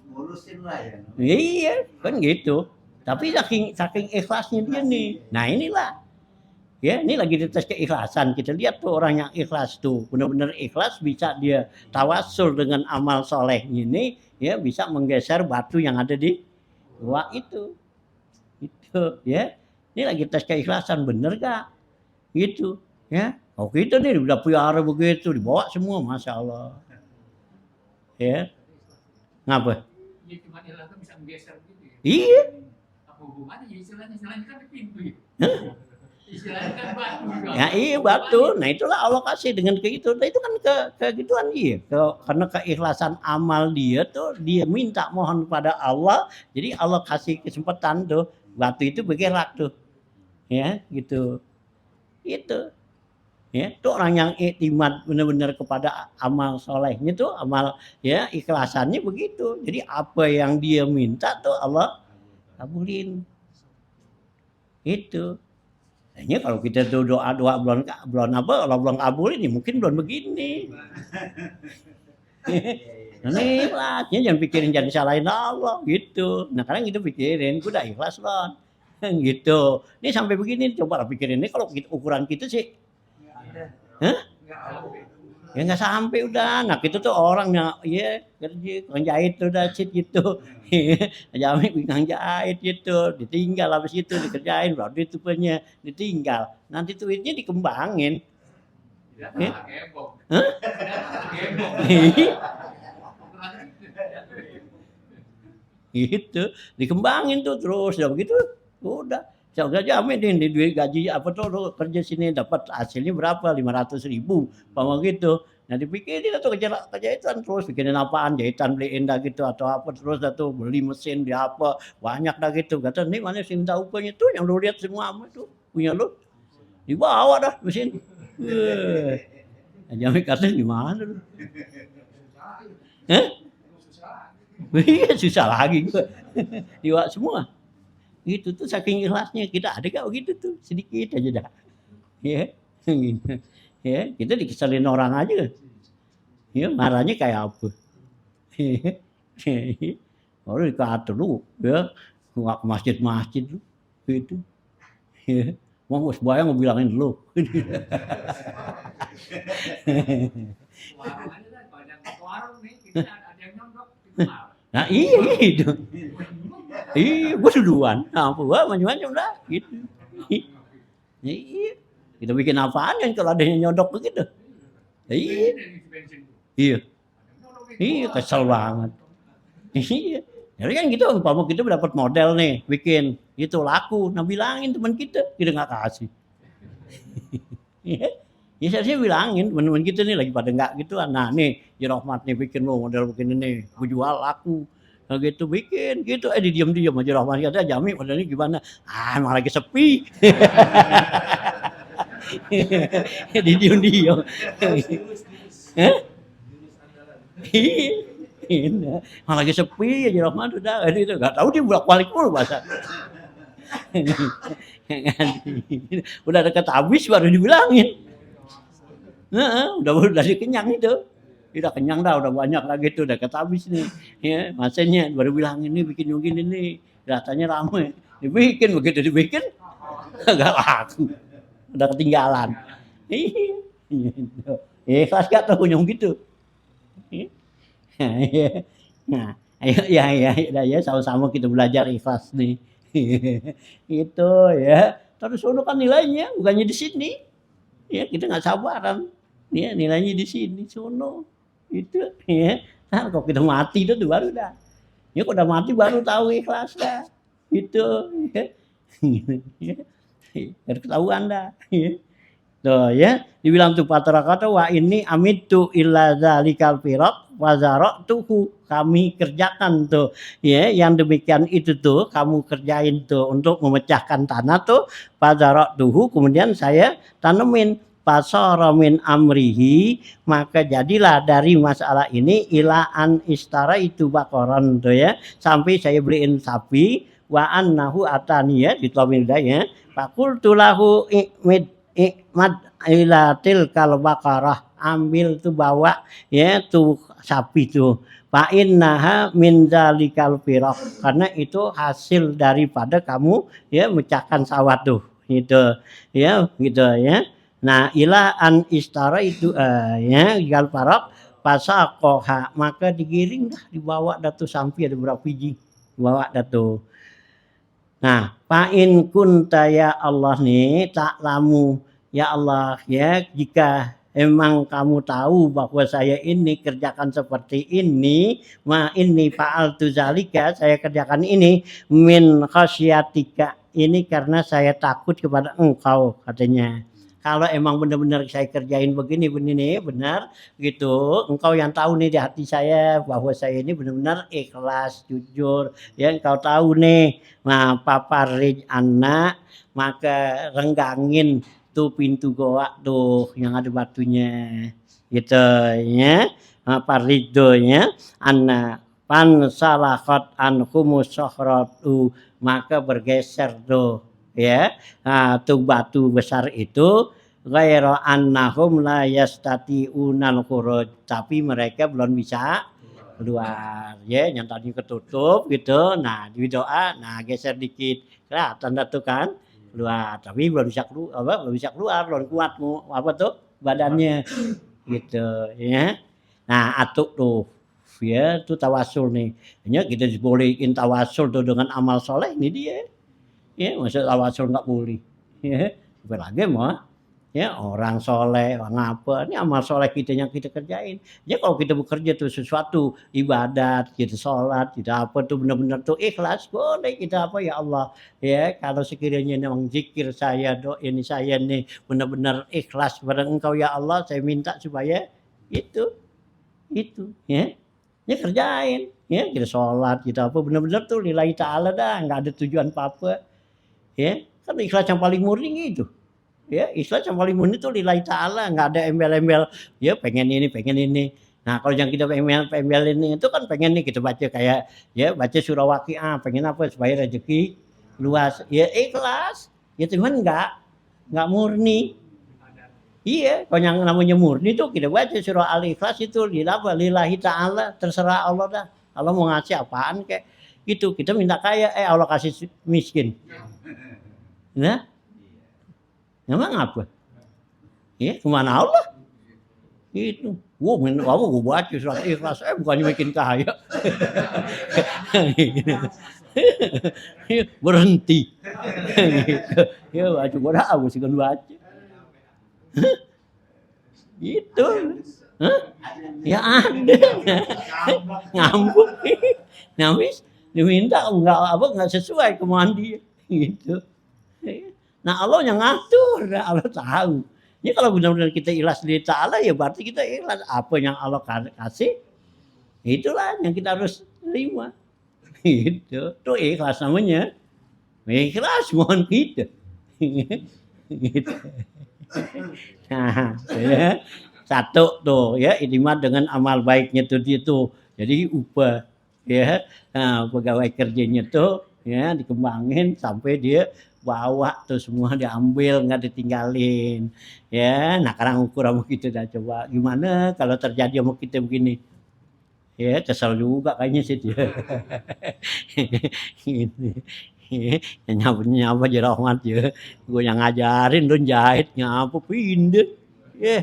ngurusin lah ya. Iya, kan gitu. Tapi saking ikhlasnya dia nih. Nah inilah. Ya, ini lagi dites keikhlasan. Kita lihat tuh orang yang ikhlas tuh, benar-benar ikhlas bisa dia tawasul dengan amal soleh ini, ya bisa menggeser batu yang ada di gua itu. Itu, ya. Ini lagi tes keikhlasan, bener gak? Gitu, ya. Oh kita nih udah pelihara begitu, dibawa semua, masya Allah. Ya, ngapa? Ya cuma ilahnya bisa menggeser gitu ya. Iya. Apa hubungannya ya istilahnya kan di pintu ya. Hah? Istilahnya kan batu juga. Ya iya batu. Nah itulah Allah kasih dengan kayak gitu. Nah itu kan kegituan iya. Karena keikhlasan amal dia tuh dia minta mohon kepada Allah. Jadi Allah kasih kesempatan tuh batu itu bergerak tuh. Ya gitu. Itu. Ya, itu orang yang iktimat benar-benar kepada amal solehnya tuh amal ya ikhlasannya begitu. Jadi apa yang dia minta tuh Allah kabulin. Itu. Kayaknya kalau kita tuh doa-doa belum apa kalau belum kabulin ya mungkin belum begini. Nah, ikhlasnya jangan pikirin jangan salahin Allah gitu. Nah kadang kita pikirin, gue udah ikhlas loh. Gitu. Ini sampai begini coba lah pikirin ini kalau ukuran kita sih. Hah? Ya nggak sampai udah. Nah kita tuh orang yang ya kerja penjahit tuh udah shit gitu. Jamik bintang jahit gitu. Ditinggal habis itu dikerjain baru itu punya ditinggal. Nanti duitnya dikembangin. Tidak gebok. Hah? Gebok. Gitu dikembangin tuh terus ya begitu udah saya jamin nih di duit gaji apa tuh lu kerja sini dapat hasilnya berapa 500.000 apa gitu Nah dipikirin tuh kejahitan terus bikinin apaan, jahitan beliin dah gitu atau apa terus dah tuh beli mesin di apa, banyak dah gitu. Kata, "Nih mana sih minta upahnya tuh yang lu lihat semua apa tuh punya lu." Dibawa dah mesin. Jami kata gimana lu? Hah? Iya susah lagi gua. Dibawa semua. Gitu tuh saking ikhlasnya kita ada gak begitu tuh sedikit aja dah. Ya, gitu. Ya, kita dikeselin orang aja. Ya, marahnya kayak apa? Baru dikata lu, ya, nggak ke masjid-masjid lu, gitu. Ya, mau sembahyang mau bilangin lu. Warung aja dah, kalau ada warung nih, kita ada yang nyondok, kita marah. Nah iya gitu. Iya, gua duluan. Nah, gua macam-macam dah, gitu. Iya, kita bikin apaan kan kalau ada yang nyodok begitu? Iya, Bensin tuh. iya, Ada yang nyondok nih, iya, keluar. kesel banget. Iya, jadi kan gitu, umpama kita dapat model nih, bikin itu laku, nah bilangin teman kita nggak kasih. Iya, ya saya bilangin teman-teman kita nih lagi pada nggak gitu, nah nih, ya Rahmat nih bikin lo model begini nih, gue jual laku. Nah gitu bikin gitu, diam-diam aja Rahmat kata Jami modelnya gimana? Ah, emang lagi sepi. Di diam-diam. Hah? Iya, malah lagi sepi aja Rahman udah itu nggak tahu dia bolak-balik mulu bahasa. Udah dekat habis baru dibilangin. Heeh, udah kenyang itu. Udah kenyang dah, udah banyak lagi tuh, udah dekat habis nih. Ya, masanya baru bilangin nih bikin yang gini nih. Datanya rame. Dibikin begitu dibikin enggak laku. Udah ketinggalan. Iya. Gitu. Ikhlas gak tuh yang gitu. Nah, ayo ya sama-sama kita belajar ikhlas nih. Itu ya. Terus sono kan nilainya bukannya di sini. Ya, kita nggak sabaran. Ya, nilainya di sini sono. Itu ya. Nah, kalau kita mati itu baru dah. Ya, kalau udah mati baru tahu ikhlas dah. Itu ya. Baru ketahuan dah. Tuh ya, dibilang tuh patra kata wa ini amitu illa zalikal firaq wa zaratuhu, kami kerjakan tuh ya yang demikian itu tuh kamu kerjain tuh untuk memecahkan tanah tuh tuhu, kemudian saya tanemin pasara min amrihi, maka jadilah dari masalah ini ila an istara itu bakoran tuh ya, sampai saya beliin sapi wa annahu atani ya ditomin ya fakultu lahu ikmad ilatil kal bakarah, ambil tuh bawa ya tuh sapi tuh fa innaha min zalikal firaq, karena itu hasil daripada kamu ya mecahkan sawah tuh gitu ya gitu ya. Nah ila an istara itu ya gal faraq pasaqoha, maka digiring dah dibawa dah tuh sampai ada berapa biji bawa dah tuh. Nah, fa'in kunta ya Allah nih ta'lamu ya Allah ya, jika emang kamu tahu bahwa saya ini kerjakan seperti ini, ma ini fa'altu zalika, saya kerjakan ini min khasyatika, ini karena saya takut kepada engkau katanya. Kalau emang benar-benar saya kerjain begini benar gitu, engkau yang tahu nih di hati saya bahwa saya ini benar-benar ikhlas, jujur, ya engkau tahu nih. Nah, paparij anak, maka renggangin tuh pintu goa tuh yang ada batunya. Gitu ya. Paridonya anak pan salakot anhumus sohratu, maka bergeser tuh ya. Nah, tuh batu besar itu ghairu annahum la yastati'unal khuruj, tapi mereka belum bisa keluar ya, yang tadi ketutup gitu. Nah di doa nah geser dikit kelihatan tuh kan keluar, tapi belum bisa keluar, belum kuat mau apa tuh badannya gitu ya. Nah atuk tuh ya tuh tawasul nih, hanya kita dibolehin tawasul tuh dengan amal soleh ini dia ya, masa tawasul nggak boleh ya, apalagi mau ya orang soleh orang apa, ini amal soleh kita yang kita kerjain ya. Kalau kita bekerja tuh sesuatu ibadat kita sholat kita apa tuh benar-benar tuh ikhlas, boleh kita apa ya Allah ya, kalau sekiranya memang zikir saya doa ini saya nih benar-benar ikhlas kepada engkau ya Allah, saya minta supaya itu ya. Ya kerjain, ya kita sholat, kita apa benar-benar tuh lillahi ta'ala dah, nggak ada tujuan apa-apa. Ya, kan ikhlas yang paling murni gitu. Ya, ikhlas yang paling murni itu lillahi ta'ala, nggak ada embel-embel, ya pengen ini, pengen ini. Nah, kalau yang kita embel ini itu kan pengen nih kita baca kayak ya baca surah Waqiah, pengen apa supaya rezeki luas. Ya ikhlas. Ya cuman nggak murni. Iya, kalau yang namanya murni itu kita baca surah Al-Ikhlas itu lillahi ta'ala, terserah Allah dah. Allah mau ngasih apaan kayak gitu. Kita minta kaya, Allah kasih miskin. Nah, emang apa? Ya, kemana Allah? Itu. Wah, kamu gue baca surat Ikhlas, bukannya bikin kaya. Berhenti. Gitu. Ya, baca gue dah, gue sih kan baca. Itu. Hah? Ya ada. Ngambuk. Nyamis diminta enggak sesuai kemauan dia. Gitu. Nah, Allah yang ngatur, Allah tahu. Ini kalau benar-benar kita ikhlas lillahi ta'ala ya berarti kita ikhlas apa yang Allah kasih. Itulah yang kita harus terima. Gitu. Itu ikhlas namanya. Ikhlas mohon kita. Gitu. Nah, ya. Satu tuh ya intimat dengan amal baiknya tuh itu. Jadi upah ya. Nah, pegawai kerjanya tuh ya dikembangin sampai dia bawa tuh semua diambil nggak ditinggalin ya. Nah, sekarang ukur sama kita dah coba gimana kalau terjadi sama kita begini. Ya, kesel juga kayaknya sih dia. Nyapa aja rahmat ya. Gue yang ngajarin lu jahit nyapa pindah. Ya.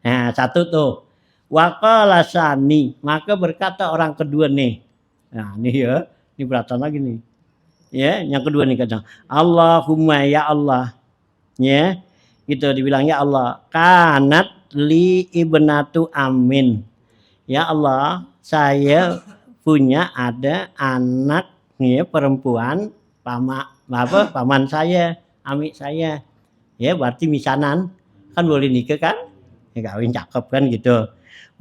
Nah, satu tuh. Waqala sani, maka berkata orang kedua nih. Nah, ini ya. Ini beratan lagi nih. Ya, yang kedua nih kata, Allahumma ya Allah. Ya. Gitu dibilang ya Allah, kanat li ibnatu amin. Ya Allah, saya punya ada anak ya, perempuan paman saya, ami saya. Ya, berarti misanan. Kan boleh nikah kan? Ya kawin cakep kan gitu.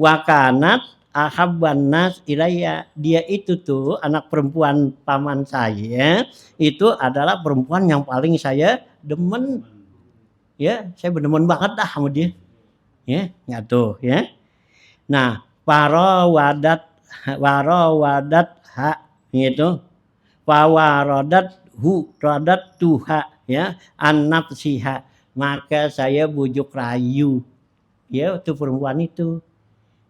Wakanat ahabban nas ilayya. Dia itu tuh anak perempuan paman saya itu adalah perempuan yang paling saya demen. Ya, saya bener-bener banget dah sama dia. Ya, nyatu ya. Nah, warawadat ha gitu. Radat tuha ya an-nafsiha. Maka saya bujuk rayu ya tuh perempuan itu.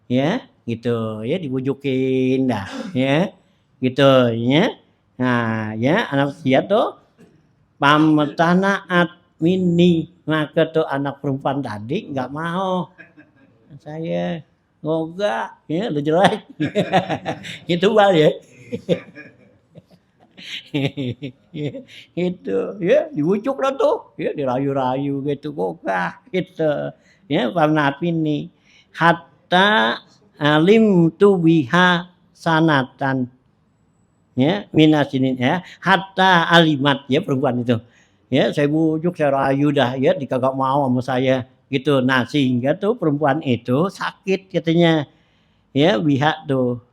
Ya, gitu ya dibujukin dah ya. Gitu ya. Nah, ya anak dia tuh pamatanaat mini, maka tuh anak perempuan tadi nggak mau saya enggak ya lu jelek. Gitu bal ya. Itu ya dibujuk lah tuh ya dirayu-rayu gitu gogah gitu ya pamanat ini hatta alim tu biha sanatan ya minasinin ya hatta alimat ya perempuan itu ya saya bujuk saya rayu dah ya dikagak mau sama saya gitu. Nah sehingga tuh perempuan itu sakit katanya ya biha tuh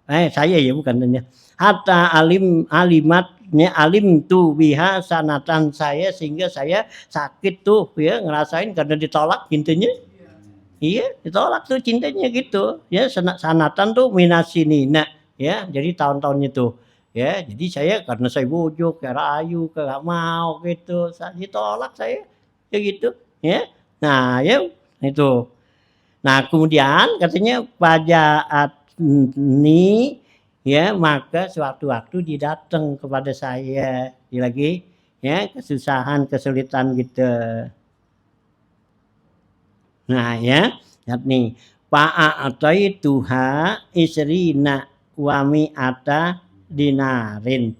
saya ya bukan tanya hatta alimatnya alim tuh biha sanatan saya sehingga saya sakit tuh ya ngerasain karena ditolak cintanya. Iya ditolak tuh cintanya gitu ya sanatan tuh minasinina ya jadi tahun-tahunnya tuh ya jadi saya karena saya bujuk ya rayu nggak mau gitu ditolak saya ya gitu ya. Nah ya itu. Nah kemudian katanya pajaat ini ya maka sewaktu-waktu dia datang kepada saya dia lagi ya kesusahan kesulitan gitu. Nah ya lihat nih pa'atai tuha isrina wami ata dinarin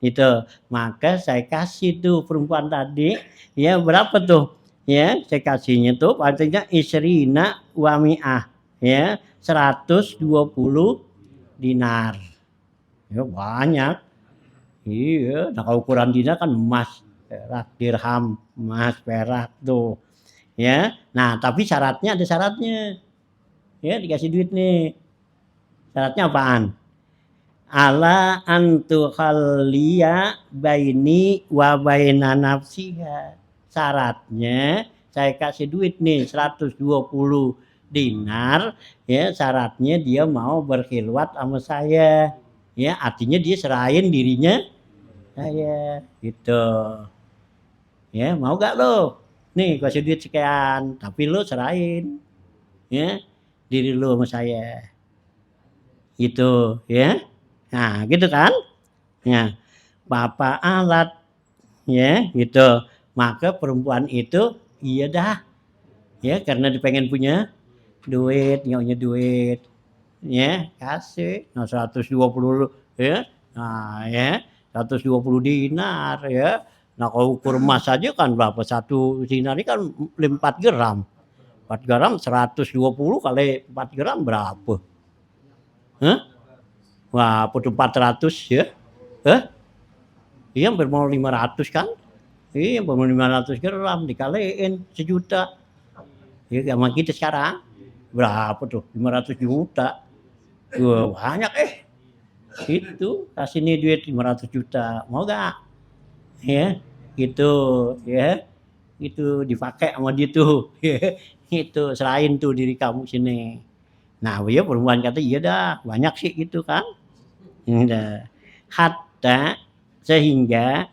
itu maka saya kasih tuh perempuan tadi ya berapa tuh ya saya kasihnya tuh artinya isrina wami'ah ya 120 dinar ya banyak iya nah kalau ukuran dinar kan emas perak dirham emas perak tuh Ya. Nah, tapi syaratnya ada syaratnya. Ya, dikasih duit nih. Syaratnya apaan? Ala antu khalia baini wa baina nafsiha. Syaratnya saya kasih duit nih 120 dinar, ya syaratnya dia mau berkhilwat sama saya. Ya, artinya dia serahin dirinya saya gitu. Ya, mau gak lo? Nih kasih duit sekian, tapi lo serahin ya diri lo sama saya. Gitu, ya. Nah, gitu kan? Ya, Papa alat ya gitu. Maka perempuan itu iya dah ya karena dia pengen punya duit, nyaunya duit ya kasih nah 120 ya nah ya 120 dinar ya nah kalau ukur emas aja kan berapa satu dinar ini kan 4 gram 4 gram 120 kali 4 gram berapa Hah? Wah, tuh 400 ya iya hampir mau 500 kan iya hampir mau 500 gram dikaliin sejuta ya sama kita sekarang berapa tuh 500 juta wah banyak itu kasih nih duit 500 juta mau gak ya gitu ya itu dipakai sama dia tuh ya. Itu selain tuh diri kamu sini nah ya perempuan kata iya dah banyak sih gitu kan udah hatta sehingga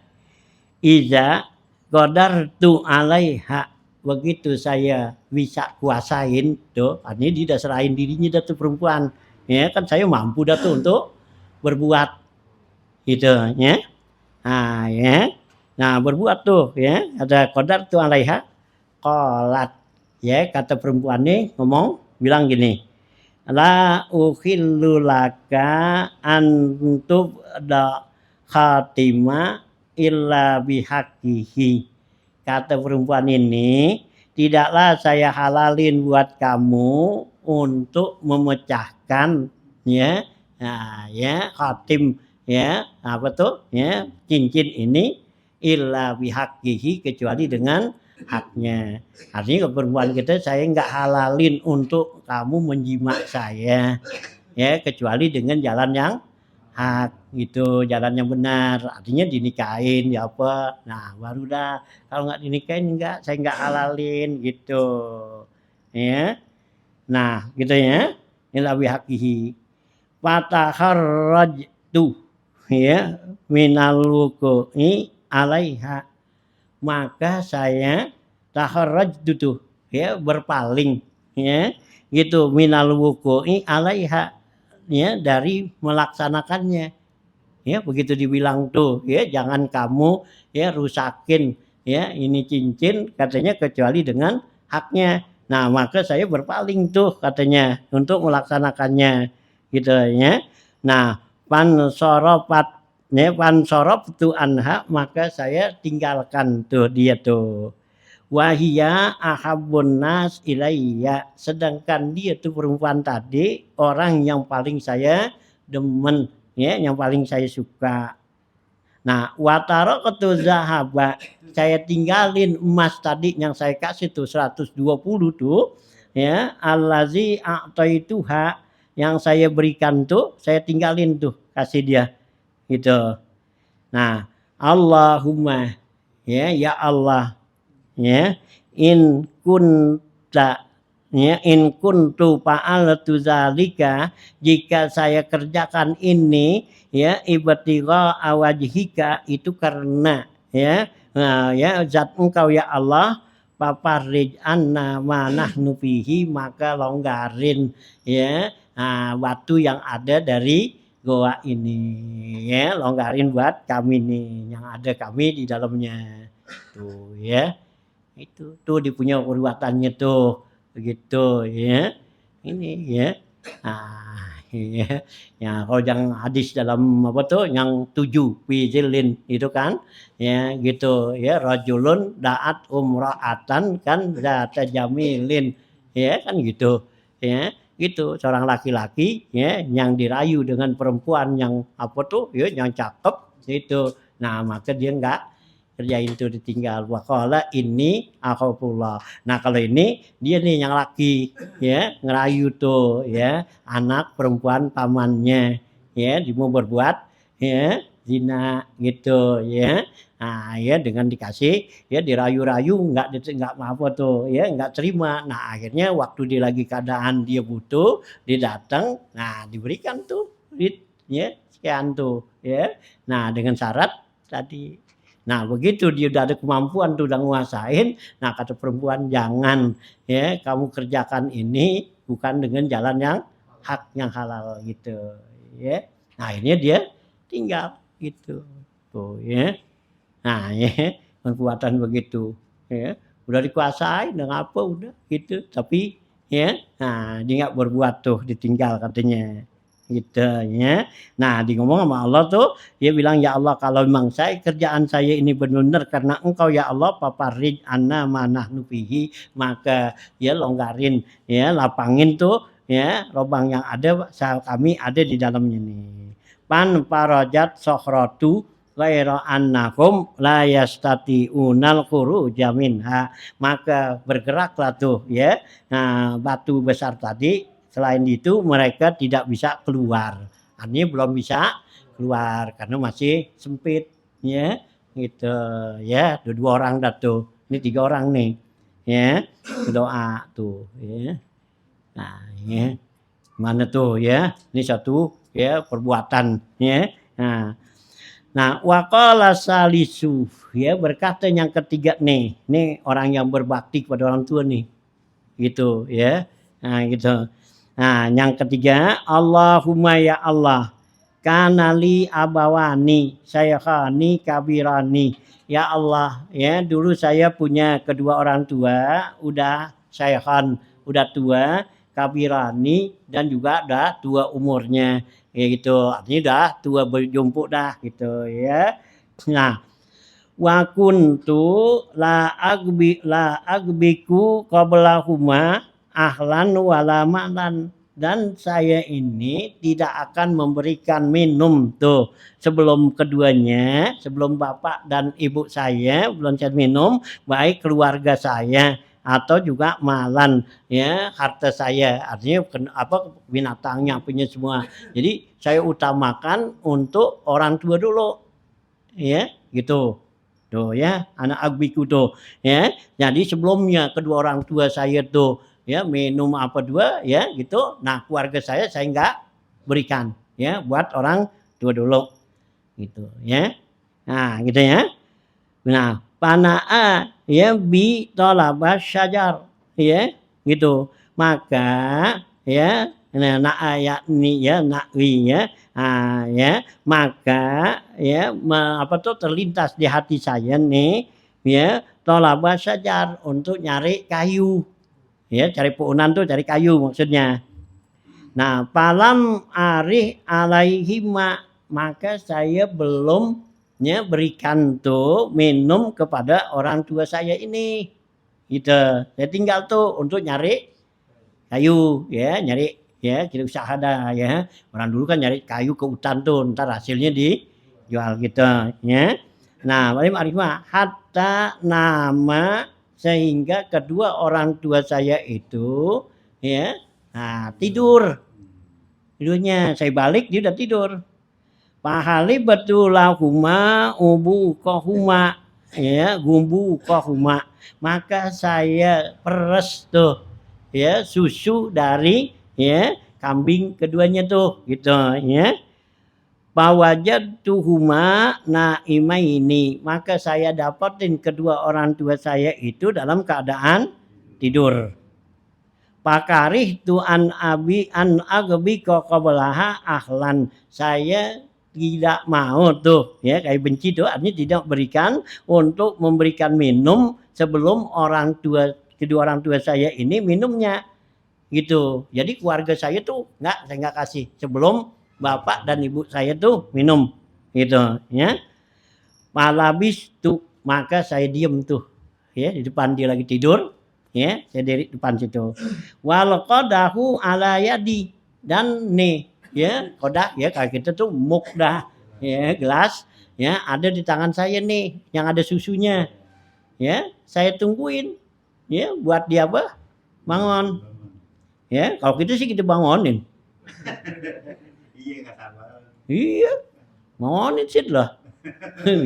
iza qadartu alaiha begitu saya bisa kuasain tuh artinya dia udah serahin dirinya dah tuh perempuan ya kan saya mampu dah tuh untuk berbuat gitu ya nah ya nah berbuat tuh ya ada qadar tuh alaiha qalat ya kata perempuan nih ngomong bilang gini la ukhillu laka antub da khatima illa bihaqqihi kata perempuan ini tidaklah saya halalin buat kamu untuk memecahkan ya nah ya khatim ya apa tuh ya cincin ini illa bihaqqihi kecuali dengan haknya artinya ke perempuan kita saya nggak halalin untuk kamu menjima saya ya kecuali dengan jalan yang hak gitu jalan yang benar artinya dinikahin ya apa nah baru dah kalau nggak dinikahin enggak saya nggak halalin gitu ya nah gitu ya illa bihaqihi fataharrajtu ya minal wuqu'i alaiha maka saya taharrajtu tuh ya berpaling ya gitu minal wuqu'i alaiha ya dari melaksanakannya ya begitu dibilang tuh ya jangan kamu ya rusakin ya ini cincin katanya kecuali dengan haknya nah maka saya berpaling tuh katanya untuk melaksanakannya gitu ya nah pansoropat ya pansorop tu anha maka saya tinggalkan tuh dia tuh wahia ahabun nas ilayya sedangkan dia tuh perempuan tadi orang yang paling saya demen ya yang paling saya suka nah wataraqtu zahaba saya tinggalin emas tadi yang saya kasih tuh 120 tuh ya allazi a'taituha yang saya berikan tuh saya tinggalin tuh kasih dia gitu nah Allahumma ya Allah ya in kunta ya in kuntu fa'altu zalika jika saya kerjakan ini ya ibtigha awajhika itu karena ya nah, ya zat engkau ya Allah paparij anna ma nahnu fihi maka longgarin ya waktu yang ada dari goa ini ya longgarin buat kami nih yang ada kami di dalamnya tuh ya itu tuh dipunya perbuatannya tuh begitu ya ini ya ya ya kalau yang hadis dalam apa tuh yang 7 fizilin itu kan ya gitu ya rajulun da'at umra'atan kan zata jamilin ya kan gitu ya gitu seorang laki-laki ya yang dirayu dengan perempuan yang apa tuh ya yang cakep gitu nah maka dia enggak kerjain tuh ditinggal. Waqala ini akhafullah. Nah kalau ini dia nih yang laki ya ngerayu tuh ya anak perempuan pamannya ya dia mau berbuat ya zina gitu ya. Nah ya dengan dikasih ya dirayu-rayu nggak apa tuh ya nggak terima. Nah akhirnya waktu dia lagi keadaan dia butuh dia datang nah diberikan tuh duit ya sekian tuh ya. Nah dengan syarat tadi. Nah begitu dia udah ada kemampuan tuh udah nguasain. Nah kata perempuan jangan ya kamu kerjakan ini bukan dengan jalan yang hak yang halal gitu ya. Nah akhirnya dia tinggal gitu tuh ya. Nah ya perbuatan begitu ya udah dikuasain udah ngapa udah gitu tapi ya nah dia nggak berbuat tuh ditinggal katanya gitu ya. Nah di ngomong sama Allah tuh dia bilang ya Allah kalau memang saya kerjaan saya ini benar karena engkau ya Allah paparij anna manahnu fihi maka ya longgarin ya lapangin tuh ya lubang yang ada kami ada di dalamnya nih. Pan parajat sokhratu ghaira annakum la yastati'unal khuruja minha maka bergeraklah tuh ya. Nah batu besar tadi selain itu mereka tidak bisa keluar. Artinya belum bisa keluar karena masih sempit ya gitu ya. Dua orang dah tuh. Ini 3 orang nih ya. Doa tuh ya. Nah ya. Mana tuh ya. Ini satu ya perbuatan ya. Nah waqala salisu ya berkata yang ketiga nih. Ini orang yang berbakti kepada orang tua nih. Gitu ya. Nah gitu. Nah, yang ketiga, Allahumma ya Allah, kanali abawani, saykhani kabirani. Ya Allah, ya dulu saya punya kedua orang tua, udah syaikhan, udah tua, kabirani dan juga udah tua umurnya. Ya gitu, artinya udah tua berjumpuk dah gitu ya. Nah, wa kuntu la agbiku qablahuma ahlan wala malan dan saya ini tidak akan memberikan minum tuh sebelum keduanya sebelum bapak dan ibu saya belum saya minum baik keluarga saya atau juga malan ya harta saya artinya apa binatangnya punya semua jadi saya utamakan untuk orang tua dulu ya gitu tuh ya anak agbiku tuh ya jadi sebelumnya kedua orang tua saya tuh ya minum apa dua ya gitu nah keluarga saya nggak berikan ya buat orang tua dulu gitu ya nah gitu ya nah panaa ya bi tolabas syajar ya gitu maka ya nah ayat ini ya nakwi ya ya maka ya apa tuh terlintas di hati saya nih ya tolabas syajar untuk nyari kayu ya cari puunan tuh cari kayu maksudnya. Nah palam arih alaihima maka saya belum ya berikan tuh minum kepada orang tua saya ini gitu saya tinggal tuh untuk nyari kayu ya nyari ya jadi usaha dah ya orang dulu kan nyari kayu ke hutan tuh ntar hasilnya dijual gitu ya. Nah paling arifah hatta nama sehingga kedua orang tua saya itu ya nah tidurnya saya balik dia udah tidur pahali betulahuma ubu kohuma ya gumbu kohuma maka saya peres tuh ya susu dari ya kambing keduanya tuh gitu ya Pawajadtuhuma naimaini maka saya dapatin kedua orang tua saya itu dalam keadaan tidur. Pakarih tu an agbi qablaha ahlan saya tidak mau tuh ya kayak benci tuh artinya tidak berikan untuk memberikan minum sebelum kedua orang tua saya ini minumnya gitu. Jadi keluarga saya tuh saya nggak kasih sebelum bapak dan ibu saya tuh minum gitu ya malabis tuh maka saya diem tuh ya di depan dia lagi tidur ya saya di depan situ wal qadahu ala yadi dan nih ya kodah ya kayak kita tuh mukdah ya gelas ya ada di tangan saya nih yang ada susunya, ya saya tungguin, ya buat dia apa? Bangun, ya kalau gitu sih kita bangunin, Iya nggak sabar. iya bangunin sih lah,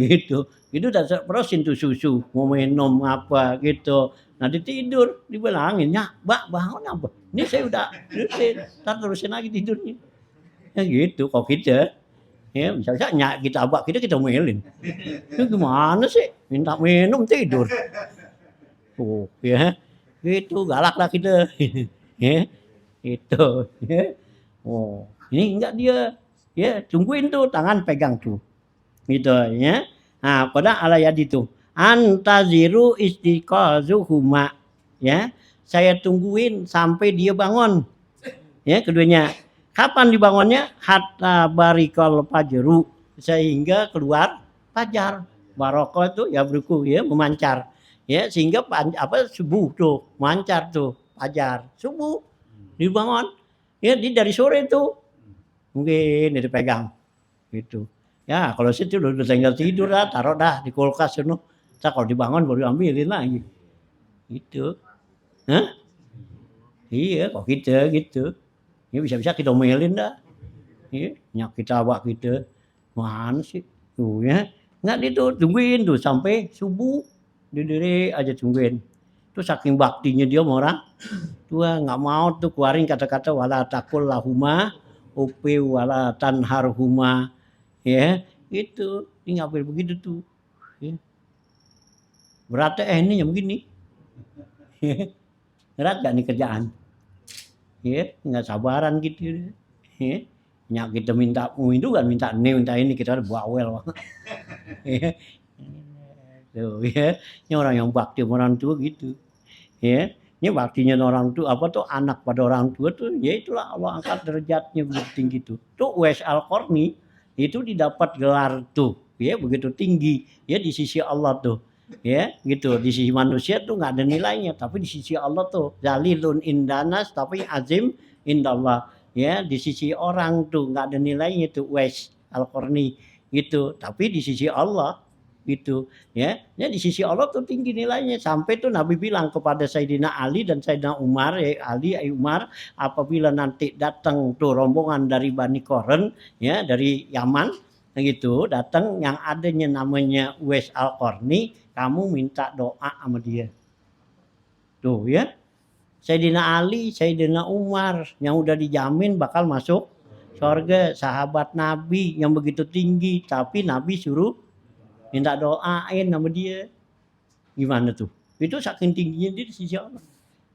gitu, itu udah prosin tuh susu, mau minum apa gitu, nanti tidur, dibilangin, ya mbak bangun apa? Ini saya udah terusin, ntar terusin lagi tidurnya, ya gitu, kok kita. Ya, bisa-bisa nyak kita abak kita melin. Itu gimana sih? Minta minum tidur. Tuh, ya. Gitu galak lah kita. Ya, itu. Ya. Oh, ini enggak dia. Ya, tungguin tuh tangan pegang tuh. Gitu ya. Nah, pada alayat itu. Antaziru istiqazuhuma. Ya. Saya tungguin sampai dia bangun. Ya, keduanya. Kapan dibangunnya? Hatta barikal fajru, sehingga keluar fajar. Barokah itu ya berku ya memancar. Ya, sehingga subuh tuh mancar tuh fajar. Subuh dibangun. Ya, dari sore itu mungkin dipegang gitu. Ya, kalau situ udah tinggal tidur lah, taruh dah di kulkas itu. Kalau dibangun baru ambilin lagi. Gitu. Hah? Iya, kok gitu. Ya bisa-bisa kita omelin dah. Ya, nyak kita awak kita. Mana sih? Tuh ya. Nggak itu tungguin tuh sampai subuh. Diri aja tungguin. Itu saking baktinya dia sama orang tua nggak mau tuh keluarin kata-kata wala takul lahuma upi wala tanharhuma. Ya, itu. Ini ngapain begitu tuh. Ya. Beratnya ini yang begini. Berat gak nih kerjaan? Ya, nggak sabaran gitu. Ya. Nyak kita minta itu kan minta ini kita ada bawel. Ya. Tuh ya. Ini orang yang bakti sama orang tua gitu. Ya. Ini baktinya orang tua apa tuh anak pada orang tua tuh ya itulah Allah angkat derajatnya begitu tinggi tuh. Tuh Uwais Al-Qarni itu didapat gelar tuh ya begitu tinggi ya di sisi Allah tuh. Ya gitu di sisi manusia tuh nggak ada nilainya tapi di sisi Allah tuh zalilun indanas tapi azim indallah ya di sisi orang tuh nggak ada nilainya tuh Uwais Al-Qarni gitu tapi di sisi Allah gitu ya di sisi Allah tuh tinggi nilainya sampai tuh Nabi bilang kepada Sayyidina Ali dan Sayyidina Umar Ali Umar apabila nanti datang tuh rombongan dari Bani Qoren ya dari Yaman gitu datang yang adanya namanya Uwais Al-Qarni kamu minta doa sama dia tuh ya Sayyidina Ali Sayyidina Umar yang udah dijamin bakal masuk surga sahabat Nabi yang begitu tinggi tapi Nabi suruh minta doain sama dia gimana tuh itu saking tingginya dia di sisi Allah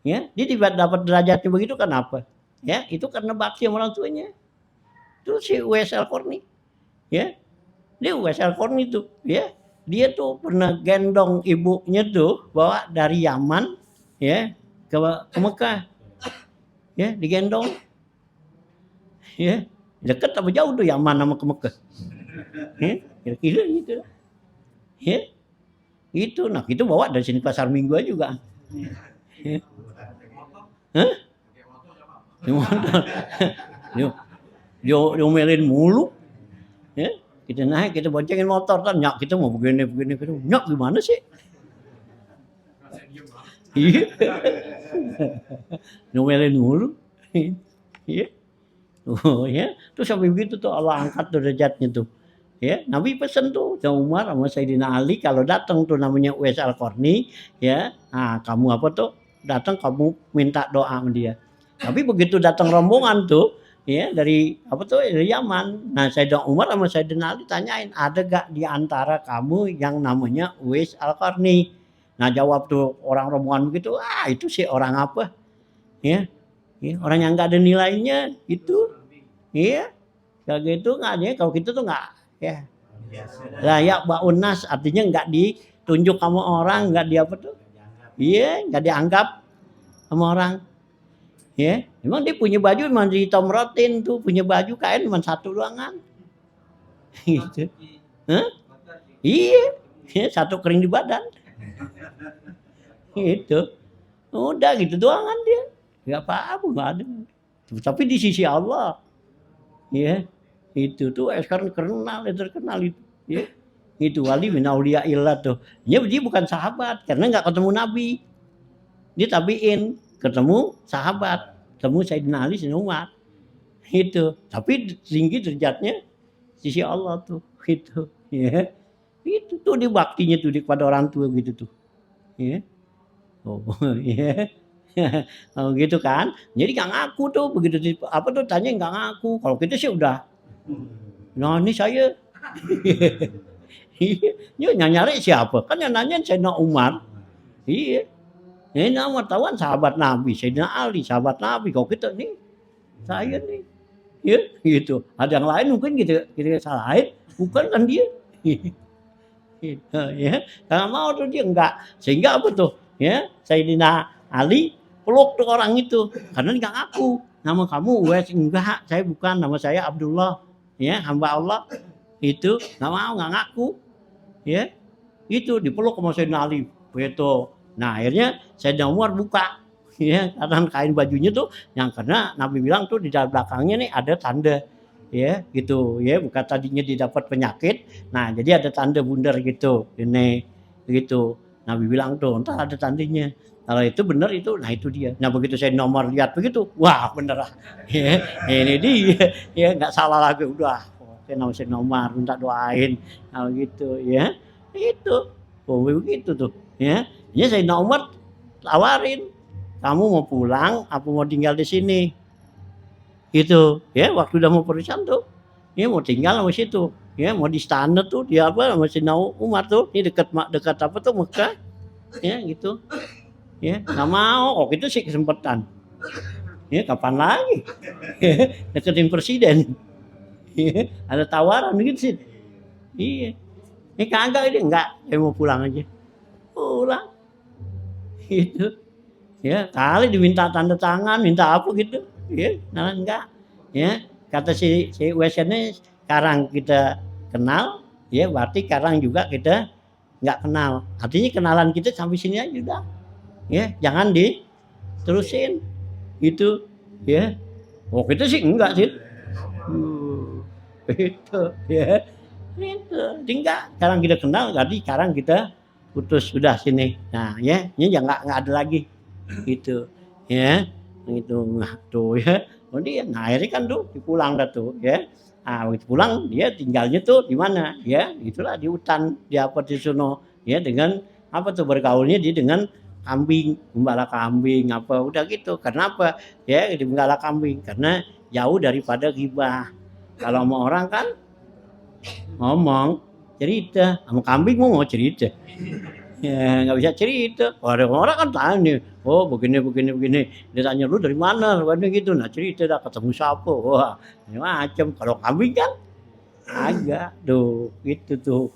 ya dia dapat derajatnya begitu kenapa ya itu karena bakti sama orang tuanya itu si Uwais Al-Qarni ya dia Uwais Al-Qarni tuh ya dia tuh pernah gendong ibunya tuh bawa dari Yaman ya ke Mekah ya digendong ya deket apa jauh tuh Yaman sama ke Mekah ya kira-kira gitu ya itu nah itu bawa dari sini pasar minggu aja juga ya. Hah? Diomelin mulu ya kita naik kita boncengin motor kan nyak kita mau begini nyak gimana sih iya diomelin mulu iya oh ya terus sampai begitu tuh Allah angkat derajatnya tuh ya Nabi pesen tuh sama Umar sama Sayyidina Ali kalau datang tuh namanya Uwais Al-Qarni ya nah kamu apa tuh datang kamu minta doa sama dia tapi begitu datang rombongan tuh ya dari apa tuh dari Yaman nah Sayyidina Umar sama Sayyidina Ali tanyain ada gak di antara kamu yang namanya Uwais Al-Qarni nah jawab tuh orang rombongan begitu itu sih orang apa ya, orang yang nggak ada nilainya itu iya kayak gitu nggak ada kalau gitu tuh nggak ya layak baunas artinya nggak ditunjuk sama orang nggak dia apa tuh iya nggak dianggap sama orang ya emang dia punya baju emang ditomrotin tuh punya baju kain cuma satu doang kan gitu hah? Iya satu kering di badan gitu udah gitu doang kan dia nggak apa-apa nggak ada tapi di sisi Allah ya itu tuh sekarang terkenal itu ya Itu wali min auliyaillah tuh. Dia bukan sahabat karena nggak ketemu Nabi. Dia tabiin, ketemu sahabat, ketemu Sayyidina Ali, Sayyidina Umar. Itu. Tapi tinggi derajatnya sisi Allah tuh. Itu. Ya. Itu tuh di baktinya tuh kepada orang tua gitu tuh. Ya. Oh, ya. Oh, gitu kan. Jadi nggak ngaku tuh begitu apa tuh tanya nggak ngaku. Kalau kita sih udah. Nah, ini saya. Iya, nyari siapa? Kan yang nanya Sayyidina Umar. Iya. Ini wartawan sahabat Nabi, Sayyidina Ali, sahabat Nabi. Kalau kita nih, saya nih. Ya, gitu. Ada yang lain mungkin kita salahin, bukan kan dia. Gitu, ya. Karena mau tuh dia enggak. Sehingga apa tuh? Ya, Sayyidina Ali peluk tuh orang itu karena enggak ngaku. Nama kamu Uwais? Enggak, saya bukan. Nama saya Abdullah. Ya, hamba Allah. Itu enggak mau, enggak ngaku. Ya. Itu dipeluk sama Sayyidina Ali. Begitu. Nah, akhirnya Sayyidina Umar buka ya karena kain bajunya tuh yang karena Nabi bilang tuh di dalam belakangnya nih ada tanda ya gitu ya, bukan tadinya didapat penyakit. Nah, jadi ada tanda bundar gitu. Ini gitu. Nabi bilang tuh, entar ada tandanya. Kalau itu benar itu, nah itu dia. Nah, begitu Sayyidina Umar lihat begitu, wah bener lah. Ya, ini dia. Ya enggak salah lagi udah. Oke, nama Sayyidina Umar minta doain. Nah, gitu ya. Itu. Oh, begitu tuh. Ya. Ini Sayyidina Umar tawarin, kamu mau pulang apa mau tinggal di sini? Gitu. Ya, waktu udah mau perusahaan tuh. Ya mau tinggal sama situ. Ya, mau di istana tuh dia apa sama Sayyidina Umar tuh. Ini dekat apa tuh Mekah. Ya, gitu. Ya, enggak mau. Oh, itu sih kesempatan. Ya, kapan lagi? Deketin presiden. Ya, ada tawaran gitu sih. Iya. Ini kagak ini enggak, saya mau pulang aja. Pulang. Gitu. Ya, kali diminta tanda tangan, minta apa gitu. Ya, nah enggak. Ya, kata si Uwais ini sekarang kita kenal, ya berarti sekarang juga kita enggak kenal. Artinya kenalan kita sampai sini aja udah. Ya, jangan diterusin. Gitu. Ya. Oh, kita sih enggak sih. Itu ya. Itu. Enggak, sekarang kita kenal, jadi sekarang kita putus sudah sini. Nah, ya, ini enggak ada lagi. Gitu. Ya. Gitu. Nah, tuh ya. Kemudian nah akhirnya kan tuh dipulang dah tuh, ya. Nah, begitu pulang dia tinggalnya tuh di mana? Ya, itulah di hutan, di apa di sono, ya dengan apa tuh bergaulnya dia dengan kambing, gembala kambing apa udah gitu. Karena apa? Ya, di gembala kambing karena jauh daripada ghibah. Kalau sama orang kan ngomong cerita, sama kambing mau cerita. Ya nggak bisa cerita. Orang kan tanya, oh begini. Dia tanya lu dari mana? Lu gitu. Nah cerita dah ketemu siapa? Wah macam. Kalau kambing kan agak tuh gitu tuh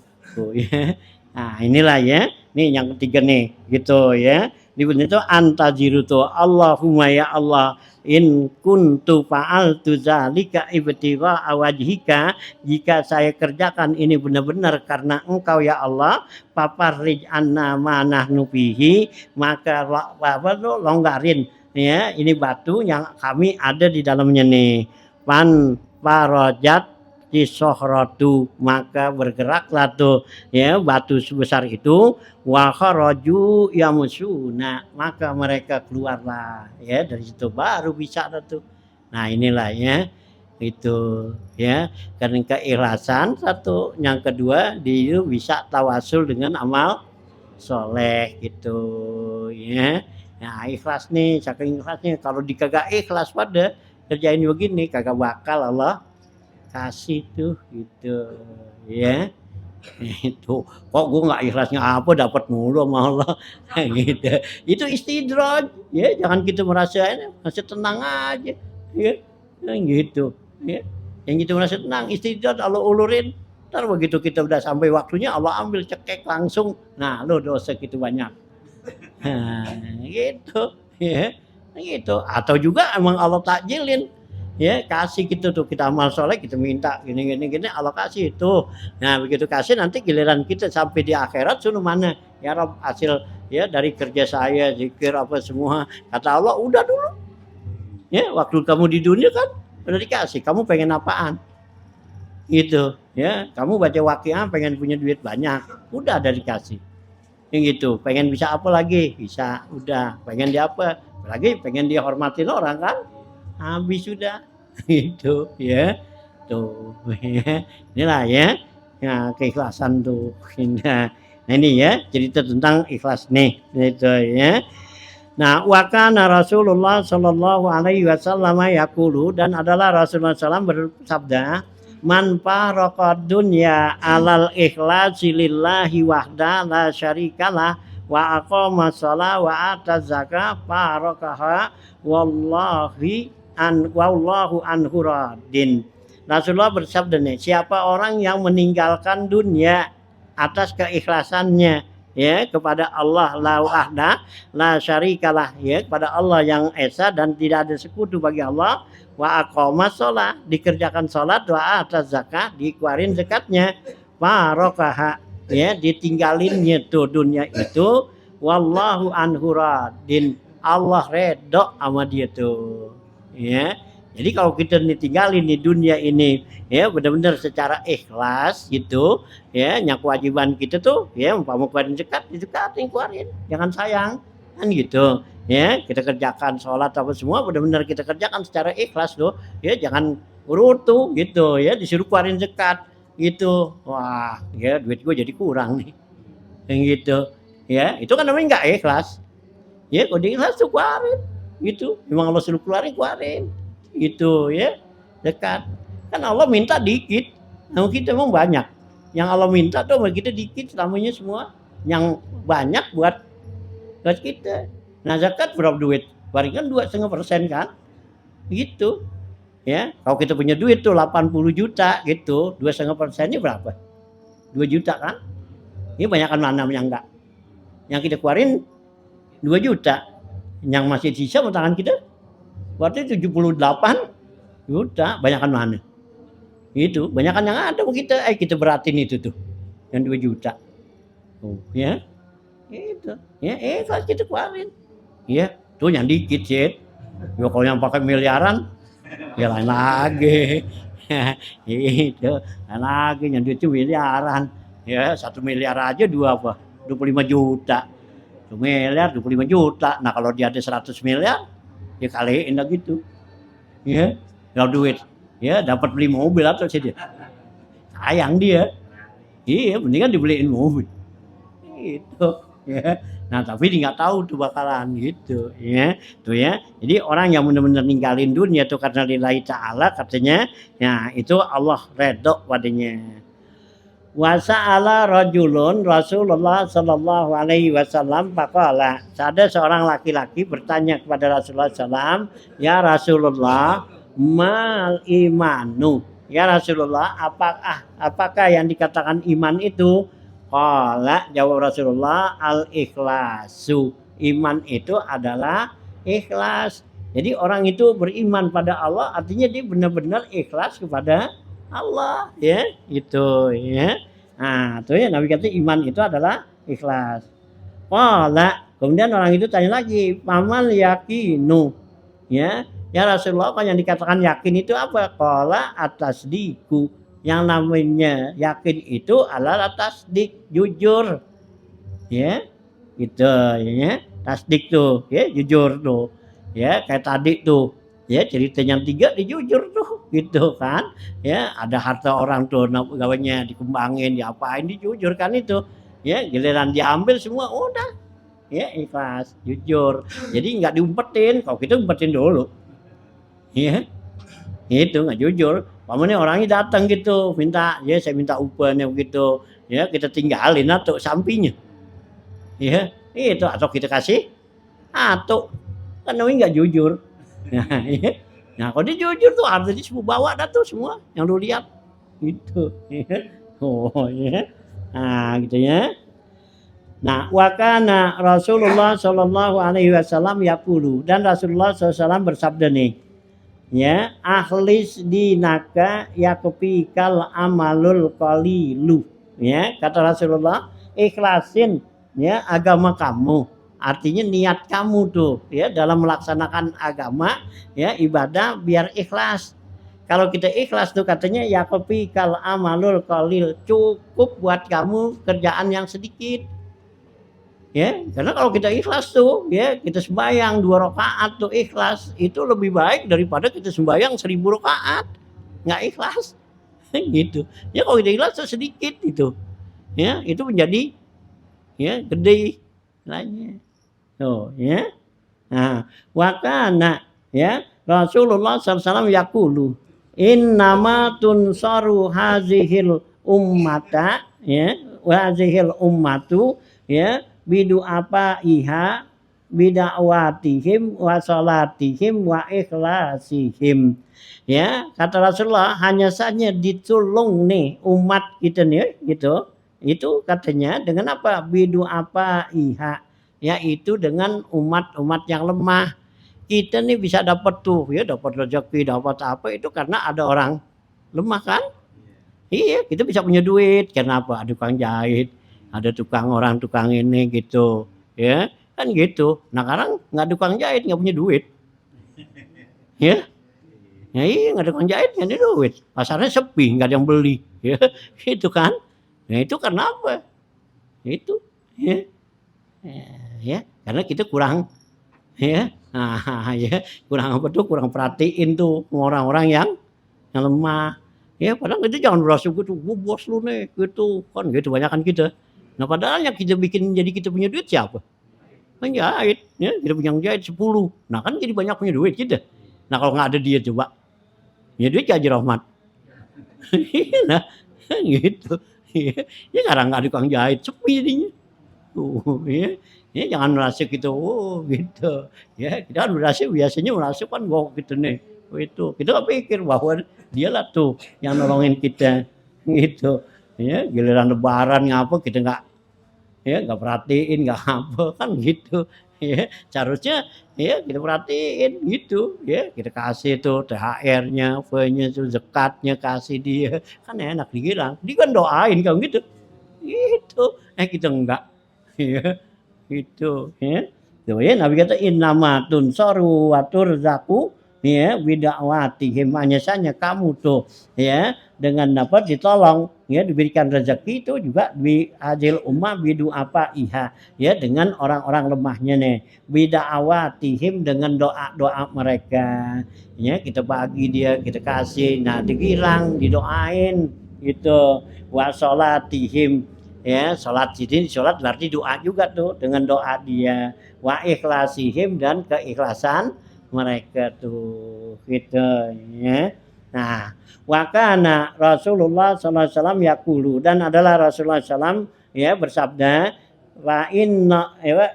ya. Nah inilah ya. Nih yang ketiga nih gitu ya. Di bener itu antaziru tuh Allahumma ya Allah in kuntu fa'altu zalika ibtigha wajhika, jika saya kerjakan ini benar-benar karena engkau ya Allah, fafarrij anna ma nahnu fihi, maka longgarin ya ini batu yang kami ada di dalamnya nih. Pan farajat disohratu, maka bergeraklah tuh ya batu sebesar itu, wa kharaju yamusuna, maka mereka keluarlah ya dari situ baru bisa tuh. Nah inilah ya itu ya karena keikhlasan satu, yang kedua dia bisa tawasul dengan amal soleh gitu ya. Nah ikhlas nih, saking ikhlasnya kalau dikagak ikhlas pada kerjain begini kagak bakal Allah kasih tuh gitu ya. Itu kok gue nggak ikhlasnya apa dapat mulu sama Allah gitu. Itu istidraj ya, jangan kita merasa tenang aja ya gitu ya. Yang kita merasa tenang istidraj Allah ulurin, ntar begitu kita udah sampai waktunya Allah ambil cekek langsung, nah lo dosa gitu banyak. Nah, gitu ya gitu. Atau juga emang Allah takjilin ya kasih gitu tuh, kita amal soleh kita minta gini Allah kasih itu. Nah begitu kasih nanti giliran kita sampai di akhirat suruh mana ya Rob hasil ya dari kerja saya zikir apa semua, kata Allah udah dulu ya waktu kamu di dunia kan udah dikasih, kamu pengen apaan gitu Ya, kamu baca Waqiah pengen punya duit banyak, udah ada dikasih. Yang gitu, pengen bisa apa lagi? Bisa, udah. Pengen dia apa? Lagi pengen dia hormatin orang kan? Habis sudah. Itu ya. Tuh, ya. Inilah ya. Ya, keikhlasan tuh. Nah, ini ya cerita tentang ikhlas nih. Itu ya. Nah, wa kana Rasulullah sallallahu alaihi wasallam yaqulu, dan adalah Rasulullah SAW bersabda, man faraqad dunya alal ikhlasi lillahi wahda la syarikalah wa aqama shalah wa ata zakah faraqaha wallahi an wallahu anhu radin. Rasulullah bersabda nih, siapa orang yang meninggalkan dunia atas keikhlasannya ya kepada Allah la wahda la syarikalah, ya kepada Allah yang esa dan tidak ada sekutu bagi Allah, wa aqama shalah, dikerjakan salat, wa ata zakah, dikeluarin zakatnya, faraqaha, ya ditinggalinnya tuh dunia itu, wallahu anhu radin, Allah redho sama dia tuh ya. Jadi kalau kita tinggalin di dunia ini ya benar-benar secara ikhlas gitu ya, yang kewajiban kita tuh ya umpama keluarin zakat, dizakatin keluarin, jangan sayang kan gitu ya. Kita kerjakan sholat apa semua benar-benar kita kerjakan secara ikhlas tuh ya, jangan urutu gitu ya, disuruh keluarin zakat gitu, wah ya duit gue jadi kurang nih yang gitu ya, itu kan namanya nggak ikhlas ya. Kalau ikhlas tuh keluarin gitu, memang Allah suruh keluarin itu ya zakat. Kan Allah minta dikit, nah kita emang banyak. Yang Allah minta tuh kita dikit, selamanya semua yang banyak buat kita. Nah zakat berapa duit? Baringan 2,5% kan? Gitu. Ya, kalau kita punya duit tuh 80 juta gitu, 2,5%-nya berapa? 2 juta kan? Ini banyakan mana yang enggak? Yang kita keluarin 2 juta. Yang masih sisa tangan kita berarti 78 juta, banyakan mana? Itu, banyakan yang ada kita, kita beratin itu tuh, yang 2 juta. Oh, ya, itu, ya, ikhlas kita keluarin. Ya, tuh yang dikit sih. Ya kalau yang pakai miliaran, ya lain lagi. Itu, lain lagi, yang duit itu miliaran. Ya, 1 miliar aja 25 juta. 1 miliar 25 juta. Nah kalau dia ada 100 miliar, ya kaliin lah gitu ya, kalau duit ya dapat beli mobil atau sih dia sayang dia, iya mendingan dibeliin mobil gitu ya. Nah tapi dia nggak tahu tuh bakalan gitu ya tuh ya. Jadi orang yang benar-benar ninggalin dunia tuh karena lillahi ta'ala katanya, ya itu Allah redho padanya. Wa sa'ala rajulun Rasulullah sallallahu alaihi wasallam faqala, ada seorang laki-laki bertanya kepada Rasulullah SAW, ya Rasulullah, mal imanu, ya Rasulullah apakah yang dikatakan iman itu? Qala, jawab Rasulullah, al ikhlasu, iman itu adalah ikhlas. Jadi orang itu beriman pada Allah artinya dia benar-benar ikhlas kepada Allah ya itu ya. Nah tuh ya Nabi kata iman itu adalah ikhlas. Qala, kemudian orang itu tanya lagi, pamal yakinu, ya Rasulullah, apa yang dikatakan yakin itu apa? Qala atasdiku, yang namanya yakin itu adalah tasdik, jujur ya gitu ya, tasdik tuh ya jujur tuh ya, kayak tadi tuh ya cerita yang 3 dijujur tuh gitu kan ya. Ada harta orang tuh gawanya dikembangin, diapain, dijujur kan itu ya, giliran diambil semua udah ya ikhlas jujur. Jadi nggak diumpetin, kalau kita umpetin dulu ya itu nggak jujur. Pamannya orangnya datang gitu minta, ya saya minta upahnya begitu ya, kita tinggalin atau sampingnya ya itu, atau kita kasih atau kan namanya nggak jujur. Nah, ya. Nah, kalau dia jujur tuh hartanya semua bawa dah tuh semua yang lu lihat gitu. Oh ya. Nah, gitu ya. Nah, wa kana Rasulullah sallallahu alaihi wasallam yaqulu, dan Rasulullah SAW bersabda nih. Ya, akhlis dinaka yakfikal amalul qalilu. Ya, kata Rasulullah, ikhlasin ya agama kamu. Artinya niat kamu tuh ya dalam melaksanakan agama ya ibadah biar ikhlas. Kalau kita ikhlas tuh katanya ya kopi kal amalul qalil, cukup buat kamu kerjaan yang sedikit. Ya, karena kalau kita ikhlas tuh, ya kita sembahyang 2 rakaat tuh ikhlas, itu lebih baik daripada kita sembahyang 1000 rakaat nggak ikhlas, gitu. Ya kalau kita ikhlas tuh sedikit itu, ya itu menjadi ya gede nilainya. Tuh, ya. Nah, wakana ya Rasulullah SAW yaqulu innama tunsaru hazihil ummata ya hazihil ummatu ya bidu apa iha bida'watihim wa salatihim wa ikhlasihim. Ya, kata Rasulullah hanya saja ditolong nih umat kita nih gitu. Itu katanya dengan apa? Bidu apa iha, yaitu dengan umat-umat yang lemah. Kita nih bisa dapat tuh ya, dapat rezeki, dapat apa itu karena ada orang lemah kan? Iya, kita bisa punya duit karena apa? Ada tukang jahit, ada tukang ini gitu, ya kan gitu. Nah sekarang nggak ada tukang jahit, nggak punya duit, ya. Ya iya nggak ada tukang jahit, nggak ada duit. Pasarnya sepi, nggak ada yang beli, ya gitu kan. Nah itu karena apa? Itu, ya, ya karena kita kurang, ya, nah, ya kurang apa tuh? Kurang perhatiin tuh orang-orang yang lemah. Ya padahal itu jangan merasa gitu, gue bos lu nih, gitu kan gitu banyakan kita. Nah padahal yang kita bikin jadi kita punya duit siapa? Penjahit, ya kita punya jahit 10. Nah kan jadi banyak punya duit kita. Nah kalau nggak ada dia coba, ya duit Haji Rahmat. Nah gitu. Ya sekarang nggak ada tukang jahit, sepi jadinya. Ya jangan merasa gitu, oh gitu. Ya kita merasa biasanya merasa kan wow gitu nih. Itu kita nggak pikir bahwa dialah tuh yang nolongin kita gitu. Ya giliran lebaran ngapa kita nggak perhatiin nggak apa kan gitu. Ya seharusnya ya kita perhatiin gitu ya kita kasih tuh THR-nya, V-nya tuh zakatnya kasih dia kan enak dibilang dia kan doain kamu gitu gitu kita enggak ya gitu ya. Tuh ya Nabi kata innama tunsaru wa turzaku ya bidakwatihim, hanya saja kamu tuh ya dengan dapat ditolong ya diberikan rezeki itu juga bi adil ummah bidu apa iha ya dengan orang-orang lemahnya nih bidakwatihim dengan doa-doa mereka ya kita bagi dia kita kasih nah dibilang didoain gitu wa sholatihim ya sholat sini sholat berarti doa juga tuh dengan doa dia wa ikhlasihim dan keikhlasan mereka tuh gitu ya. Nah, wakana Rasulullah SAW yaqulu dan adalah Rasulullah SAW ya bersabda wa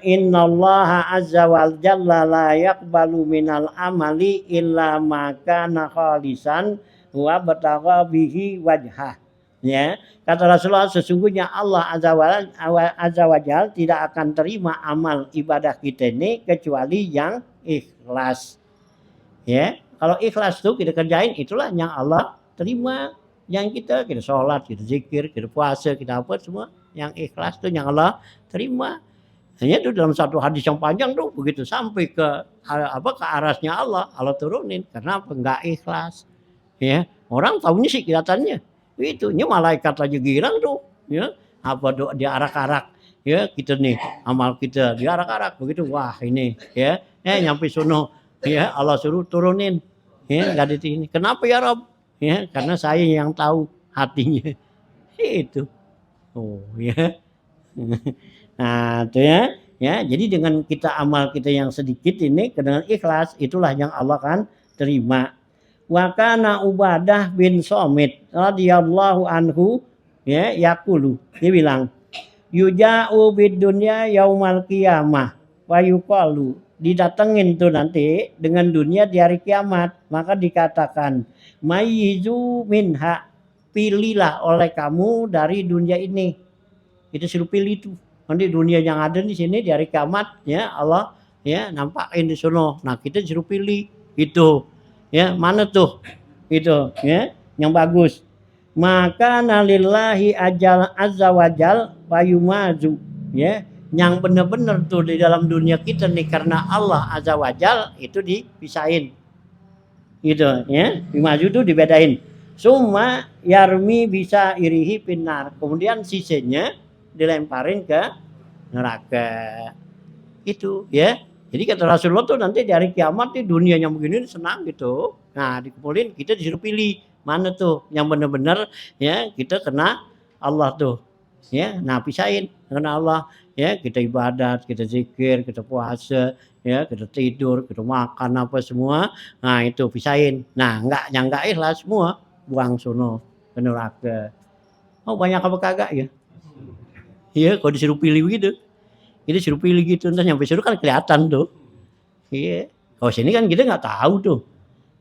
innallaha azza wal jalla la yaqbalu minal amali illa ma kana khalisan wa batagha bihi wajhah. Ya, kata Rasulullah sesungguhnya Allah azza wajal tidak akan terima amal ibadah kita ini kecuali yang ikhlas. Ya, kalau ikhlas tuh kita kerjain itulah yang Allah terima. Yang kita sholat, kita zikir, kita puasa, kita apa semua yang ikhlas tuh yang Allah terima. Hanya itu dalam satu hadis yang panjang tuh begitu sampai ke ke arasnya Allah turunin karena apa? Enggak ikhlas. Ya, orang tahunya sih kelihatannya itu malaikat aja girang tuh ya apa doa diarak-arak ya kita nih amal kita diarak-arak begitu wah ini ya nyampe sono ya Allah suruh turunin ya enggak ada ini kenapa ya Rob ya karena saya yang tahu hatinya itu oh ya nah itu ya jadi dengan kita amal kita yang sedikit ini dengan ikhlas itulah yang Allah kan terima. Wa kana Ubadah bin Somit radhiyallahu anhu ya yaqulu dia bilang yuja'u bid dunya yaumal qiyamah wa yuqalu didatengin tuh nanti dengan dunia di hari kiamat maka dikatakan mayyizu minha pilihlah oleh kamu dari dunia ini itu suruh pilih tuh nanti dunia yang ada di sini di hari kiamat ya Allah ya nampakin di sono nah kita suruh pilih itu ya mana tuh itu ya yang bagus maka nalillahi ajal azza wajal payumaju ya yang benar-benar tuh di dalam dunia kita nih karena Allah azza wajal itu dipisahin gitu ya. 5 itu dibedain. Summa yarmi bisa irihi pinar. Kemudian sisanya dilemparin ke neraka. Itu ya. Jadi kata Rasulullah tuh nanti di hari kiamat di dunia yang begini senang gitu. Nah, dikumpulin kita disuruh pilih mana tuh yang benar-benar ya kita kena Allah tuh. Ya, nah pisahin kena Allah ya, kita ibadat, kita zikir, kita puasa, ya, kita tidur, kita makan apa semua. Nah, itu pisahin. Nah, yang enggak ikhlas semua buang sono ke neraka. Oh, banyak apa kagak ya? Iya, kalau disuruh pilih begitu. Kita disuruh pilih gitu, ntar nyampe situ kan kelihatan tuh. Iya. Kalau sini kan kita nggak tahu tuh.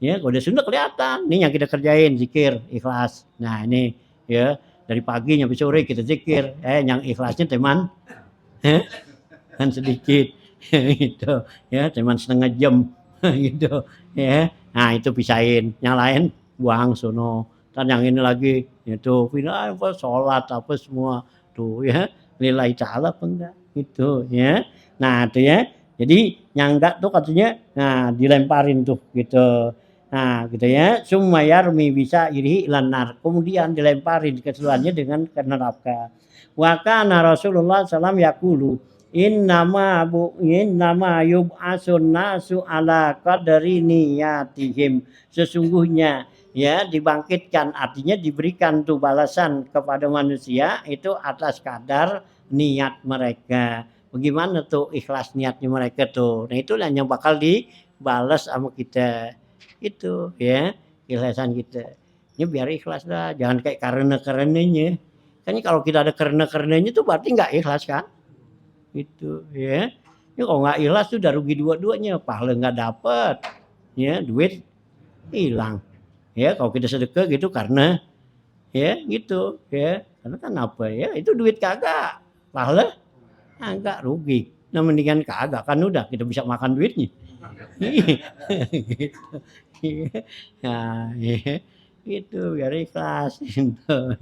Ya, kalau di Sunda kelihatan. Nih yang kita kerjain zikir, ikhlas. Nah, ini ya dari pagi nyampe sore kita zikir. Yang ikhlasnya teman kan sedikit gitu. Ya, teman setengah jam gitu. Ya. Nah, itu pisahin. Yang lain buang sono. Kan yang ini lagi itu pindah apa sholat apa semua tuh ya. Lillahi ta'ala apa enggak? Gitu ya. Nah, itu ya. Jadi yang enggak tuh katanya nah dilemparin tuh gitu. Nah, gitu ya. Sumayarmi bisa irihi ilanar. Kemudian dilemparin keseluruhannya dengan ke neraka. Wa kana Rasulullah sallam yaqulu innama yub'asun nasu ala qadri niyatihim. Sesungguhnya ya dibangkitkan artinya diberikan tuh balasan kepada manusia itu atas kadar niat mereka. Bagaimana tuh ikhlas niatnya mereka tuh. Nah, itulah yang bakal dibalas sama kita. Itu ya, ikhlasan kita. Ini biar ikhlas lah, jangan kayak karena-karenanya. Kan ini kalau kita ada karena-karenanya tuh berarti nggak ikhlas kan? Itu ya. Ini kalau nggak ikhlas tuh udah rugi dua-duanya, pahala nggak dapet, ya duit hilang. Ya kalau kita sedekah gitu karena ya gitu ya karena kan apa ya itu duit kagak pahala agak rugi. Nah mendingan kagak kan udah kita bisa makan duitnya. Gitu. Nah, ya. Itu biar ikhlas gitu.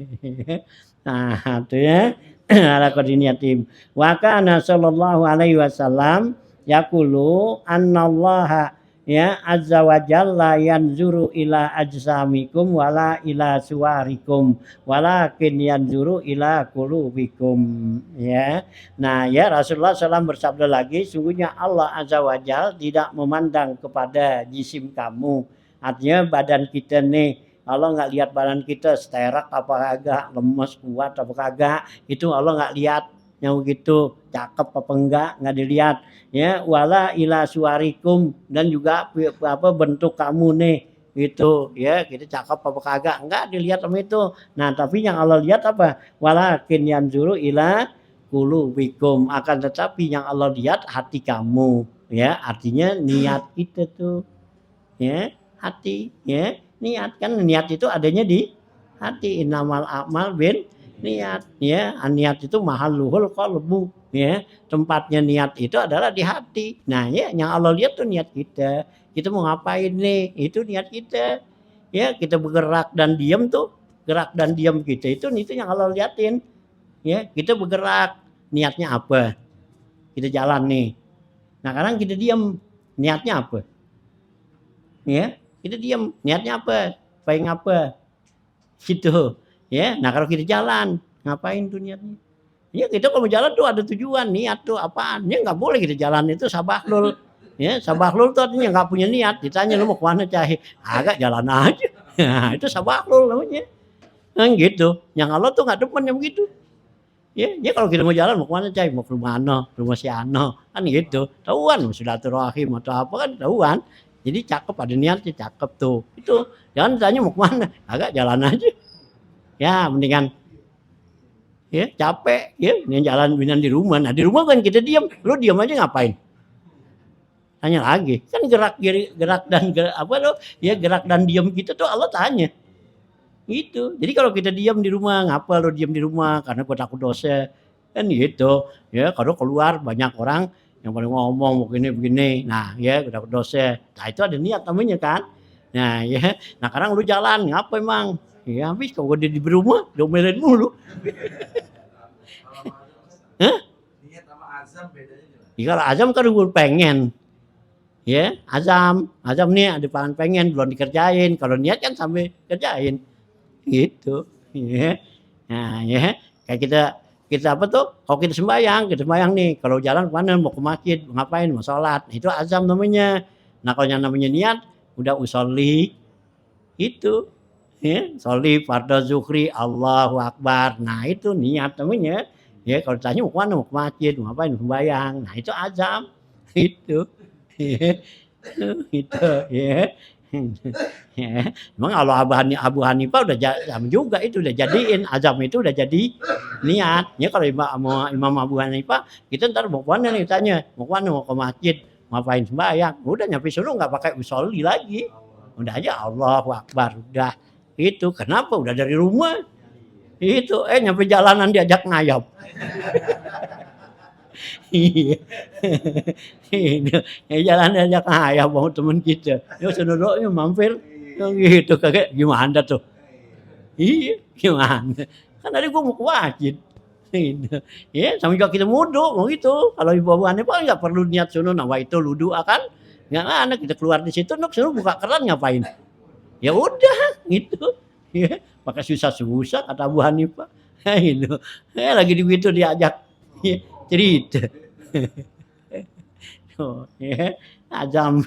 Nah, itu ya. Ala qadiniyatim. Wa kana sallallahu alaihi wasallam yaqulu annallaha ya azza wa jalla yanzuru ila ajsamikum wala ila suwarikum walakin yanzuru ila qulubikum ya. Nah, ya Rasulullah SAW bersabda lagi, sungguhnya Allah azza wa jalla tidak memandang kepada jisim kamu. Artinya badan kita nih, Allah nggak lihat badan kita sterak apa kagak, lemes kuat apa kagak, itu Allah nggak lihat yang begitu cakep apa enggak nggak dilihat ya wala ila suarikum dan juga apa bentuk kamu nih itu ya kita cakep apa kagak enggak dilihat sama itu. Nah tapi yang Allah lihat apa walakin yanzuru ila qulubikum akan tetapi yang Allah lihat hati kamu ya artinya niat kita tuh ya hati ya niat kan niat itu adanya di hati innamal a'mal bin niat ya niat itu mahalluhul qalbu ya tempatnya niat itu adalah di hati. Nah ya yang Allah lihat tuh niat kita mau ngapain nih itu niat kita ya kita bergerak dan diam tuh gerak dan diam kita itu yang Allah liatin ya kita bergerak niatnya apa kita jalan nih nah sekarang kita diam niatnya apa ya kita diam niatnya apa pengen apa gitu ya. Nah kalau kita jalan ngapain tuh niatnya ya kita kalau jalan tuh ada tujuan niat tuh apaan ya nggak boleh kita jalan itu sabahlul ya sabahlul tuh artinya nggak punya niat ditanya lu mau kemana cai agak jalan aja nah itu sabahlul namanya kan gitu yang Allah tuh nggak demen yang begitu ya kalau kita mau jalan mau kemana cai mau ke rumah si Ano kan gitu tahuan silaturahim atau apa kan tahuan jadi cakep ada niatnya cakep tuh itu jangan tanya mau kemana agak jalan aja ya mendingan ya capek ya yang jalan mendingan di rumah. Nah di rumah kan kita diam lu diam aja ngapain tanya lagi kan gerak dan apa lo ya gerak dan diam kita tuh Allah tanya gitu. Jadi kalau kita diam di rumah ngapa lo diam di rumah karena gua takut dosa kan gitu ya kalau keluar banyak orang yang pada ngomong begini nah ya gua takut dosa nah itu ada niat namanya kan nah ya nah sekarang lu jalan ngapa emang ya habis kalau gue di rumah domelin mulu. Hah? Niat sama azam bedanya gimana? Ya kalau azam kan gue pengen. Ya, azam nih ada pengen belum dikerjain. Kalau niat kan sampai kerjain. Gitu. Ya. Nah, ya. Kayak kita apa tuh? Kalau kita sembahyang nih. Kalau jalan kemana? Mau ke masjid, ngapain? Mau sholat. Nah, itu azam namanya. Nah, kalau yang namanya niat, udah usolli itu. Ya, sholli fardhu zuhri Allahu Akbar. Nah, itu niat namanya. Ya, kalau ditanya mau kemana? Mau ke masjid, mau ngapain? Sembahyang. Nah, itu azam. Itu. Gitu ya. Ya. Emang kalau Abu Hanifah udah azam juga itu udah jadiin azam itu udah jadi niat. Ya kalau Imam Abu Hanifah kita ntar mau kemana nih tanya mau kemana mau ke masjid ngapain sembahyang udah nyampe sono nggak pakai usolli lagi udah aja Allahu Akbar udah itu kenapa udah dari rumah itu nyampe jalanan diajak ngayap. Iya. Jalan aja kaya mau temen kita. Ya saudara mampir gitu kagak gimana tuh. Iya, gimana. Kan tadi gua mau ke masjid. Ya, sama juga kita wudu mau gitu. Kalau ibu-ibuannya Pak enggak perlu niat sono nawa itu wudu kan. Enggak ada kita keluar di situ nuk suruh buka keran ngapain. Ya udah gitu. Ya, pakai susah-susah kata Abu Hanifah. Gitu. Lagi di situ diajak cerita. Ya, azam.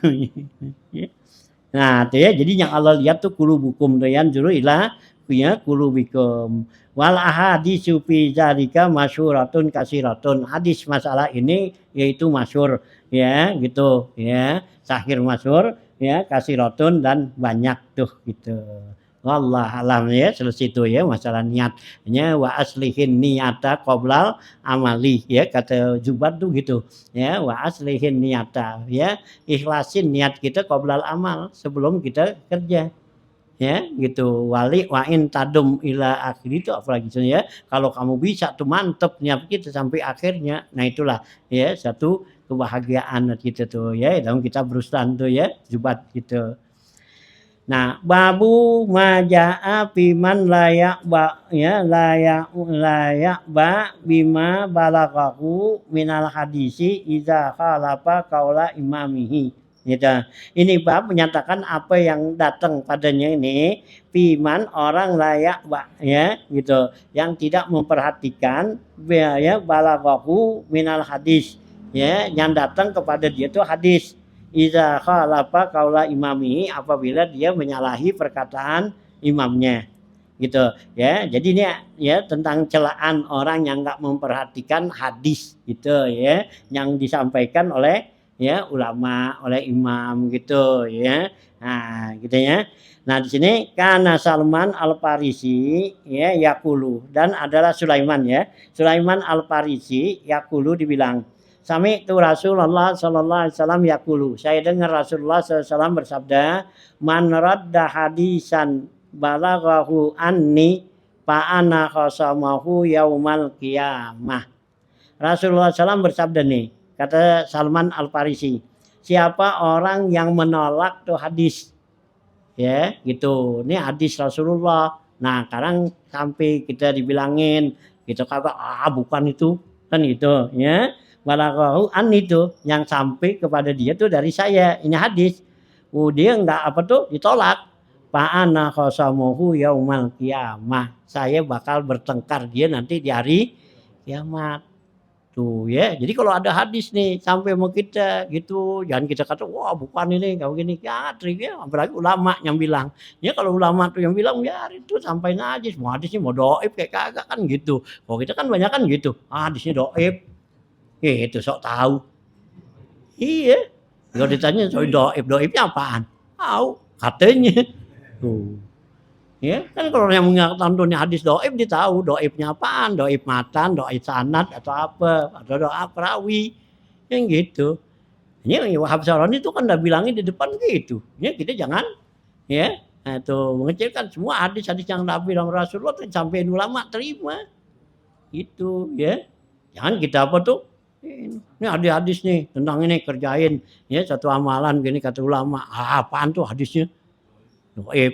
Nah, tuh ya, jadi yang Allah lihat tuh kulubukum tuh yang juru ilah punya kulubikum. Wal ahadisu fi zalika masyhuratun kasiratun. Hadis masalah ini yaitu masyhur ya, gitu ya. Sahih masyhur ya, kasiratun dan banyak tuh gitu. Wallah alam ya selesai itu ya masalah niatnya wa aslihin niyata qoblal amali ya kata Zubat tuh gitu ya wa aslihin niyata ya ikhlasin niat kita qoblal amal sebelum kita kerja ya gitu wali wa in tadum ila akhir itu apalagi ya kalau kamu bisa tuh mantep niat kita sampai akhirnya nah itulah ya satu kebahagiaan kita tuh ya dalam kita berusaha tuh ya Zubat gitu. Nah, babu majaa biman layak ba ya layak ba bima balaghahu minal hadisi iza khalafa qaula imamihi. Gitu. Ini bab menyatakan apa yang datang padanya ini biman orang layak ba ya gitu yang tidak memperhatikan ya balaghahu minal hadis ya yang datang kepada dia itu hadis iza khalafa qaula imamihi apabila dia menyalahi perkataan imamnya gitu ya jadi ini ya tentang celaan orang yang enggak memperhatikan hadis gitu ya yang disampaikan oleh ya ulama oleh imam gitu ya nah gitu ya nah di sini kana Salman Al-Farisi ya yaqulu dan adalah Sulaiman ya Sulaiman Al-Farisi yaqulu dibilang Sami itu Rasulullah sallallahu alaihi wasallam yaqulu. Saya dengar Rasulullah sallallahu alaihi wasallam bersabda, "Man radda hadisan balaghahu anni fa ana khasamahu yaumal qiyamah." Rasulullah SAW bersabda nih, kata Salman Al-Farisi, siapa orang yang menolak tuh hadis, ya gitu. Ini hadis Rasulullah. Nah, sekarang sampai kita dibilangin, gitu kagak, bukan itu, kan gitu, ya. Balaghahu an itu yang sampai kepada dia tuh dari saya ini hadis dia enggak apa tuh ditolak fa ana khasamuhu yaumal qiyamah saya bakal bertengkar dia nanti di hari kiamat tuh ya jadi kalau ada hadis nih sampai mau kita gitu jangan kita kata wah bukan ini enggak begini ya triknya apalagi ulama yang bilang ya kalau ulama tuh yang bilang ya itu sampai najis mau hadisnya mau dhaif kayak kagak kan gitu kalau kita kan banyak kan gitu hadisnya dhaif itu sok tahu. Iya. Kalau ditanya soal dhaifnya apaan? Tahu, katanya. Tuh. Ya, kan kalau yang mengetahui hadis dhaif dia tahu dhaifnya apaan, dhaif matan, dhaif sanad atau apa, atau dhaif perawi. Yang gitu. Ini Wahab Syarani itu kan udah bilangin di depan gitu. Ya, kita jangan ya, itu mengecilkan semua hadis-hadis yang Nabi dan Rasulullah sampai ulama terima. Itu ya. Jangan kita apa tuh ini hadis nih tentang ini kerjain ya satu amalan gini kata ulama apaan tuh hadisnya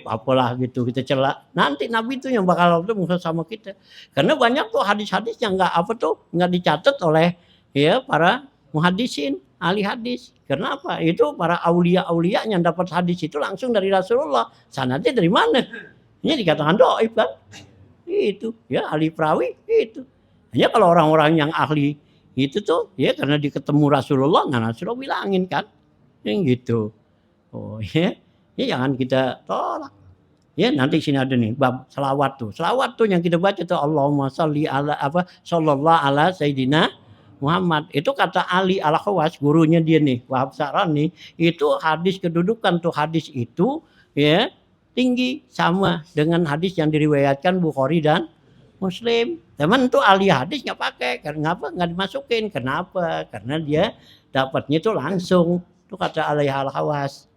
apalah gitu kita celak nanti Nabi itu yang bakal ketemu sama kita karena banyak tuh hadis-hadis yang nggak apa tuh nggak dicatat oleh ya para muhadisin ahli hadis. Kenapa? Itu para aulia-aulia yang dapat hadis itu langsung dari Rasulullah. Sanadnya dari mana? Ini dikatakan dhaif kan? Itu ya ahli perawi itu. Hanya kalau orang-orang yang ahli itu tuh ya karena diketemu Rasulullah, nah Rasulullah bilangin kan, yang gitu. Oh ya, ya jangan kita tolak. Ya nanti sini ada nih bab selawat tuh. Selawat tuh yang kita baca tuh Allahumma sholli ala apa sallallahu ala sayyidina Muhammad. Itu kata Ali Al-Khawas, gurunya dia nih, Wahab Sa'rani, itu hadis kedudukan tuh hadis itu ya tinggi sama dengan hadis yang diriwayatkan Bukhari dan Muslim. Teman tuh ahli hadis nggak pakai, karena apa? Nggak dimasukin. Kenapa? Karena dia dapatnya tuh langsung. Itu kata Ali Al-Khawas.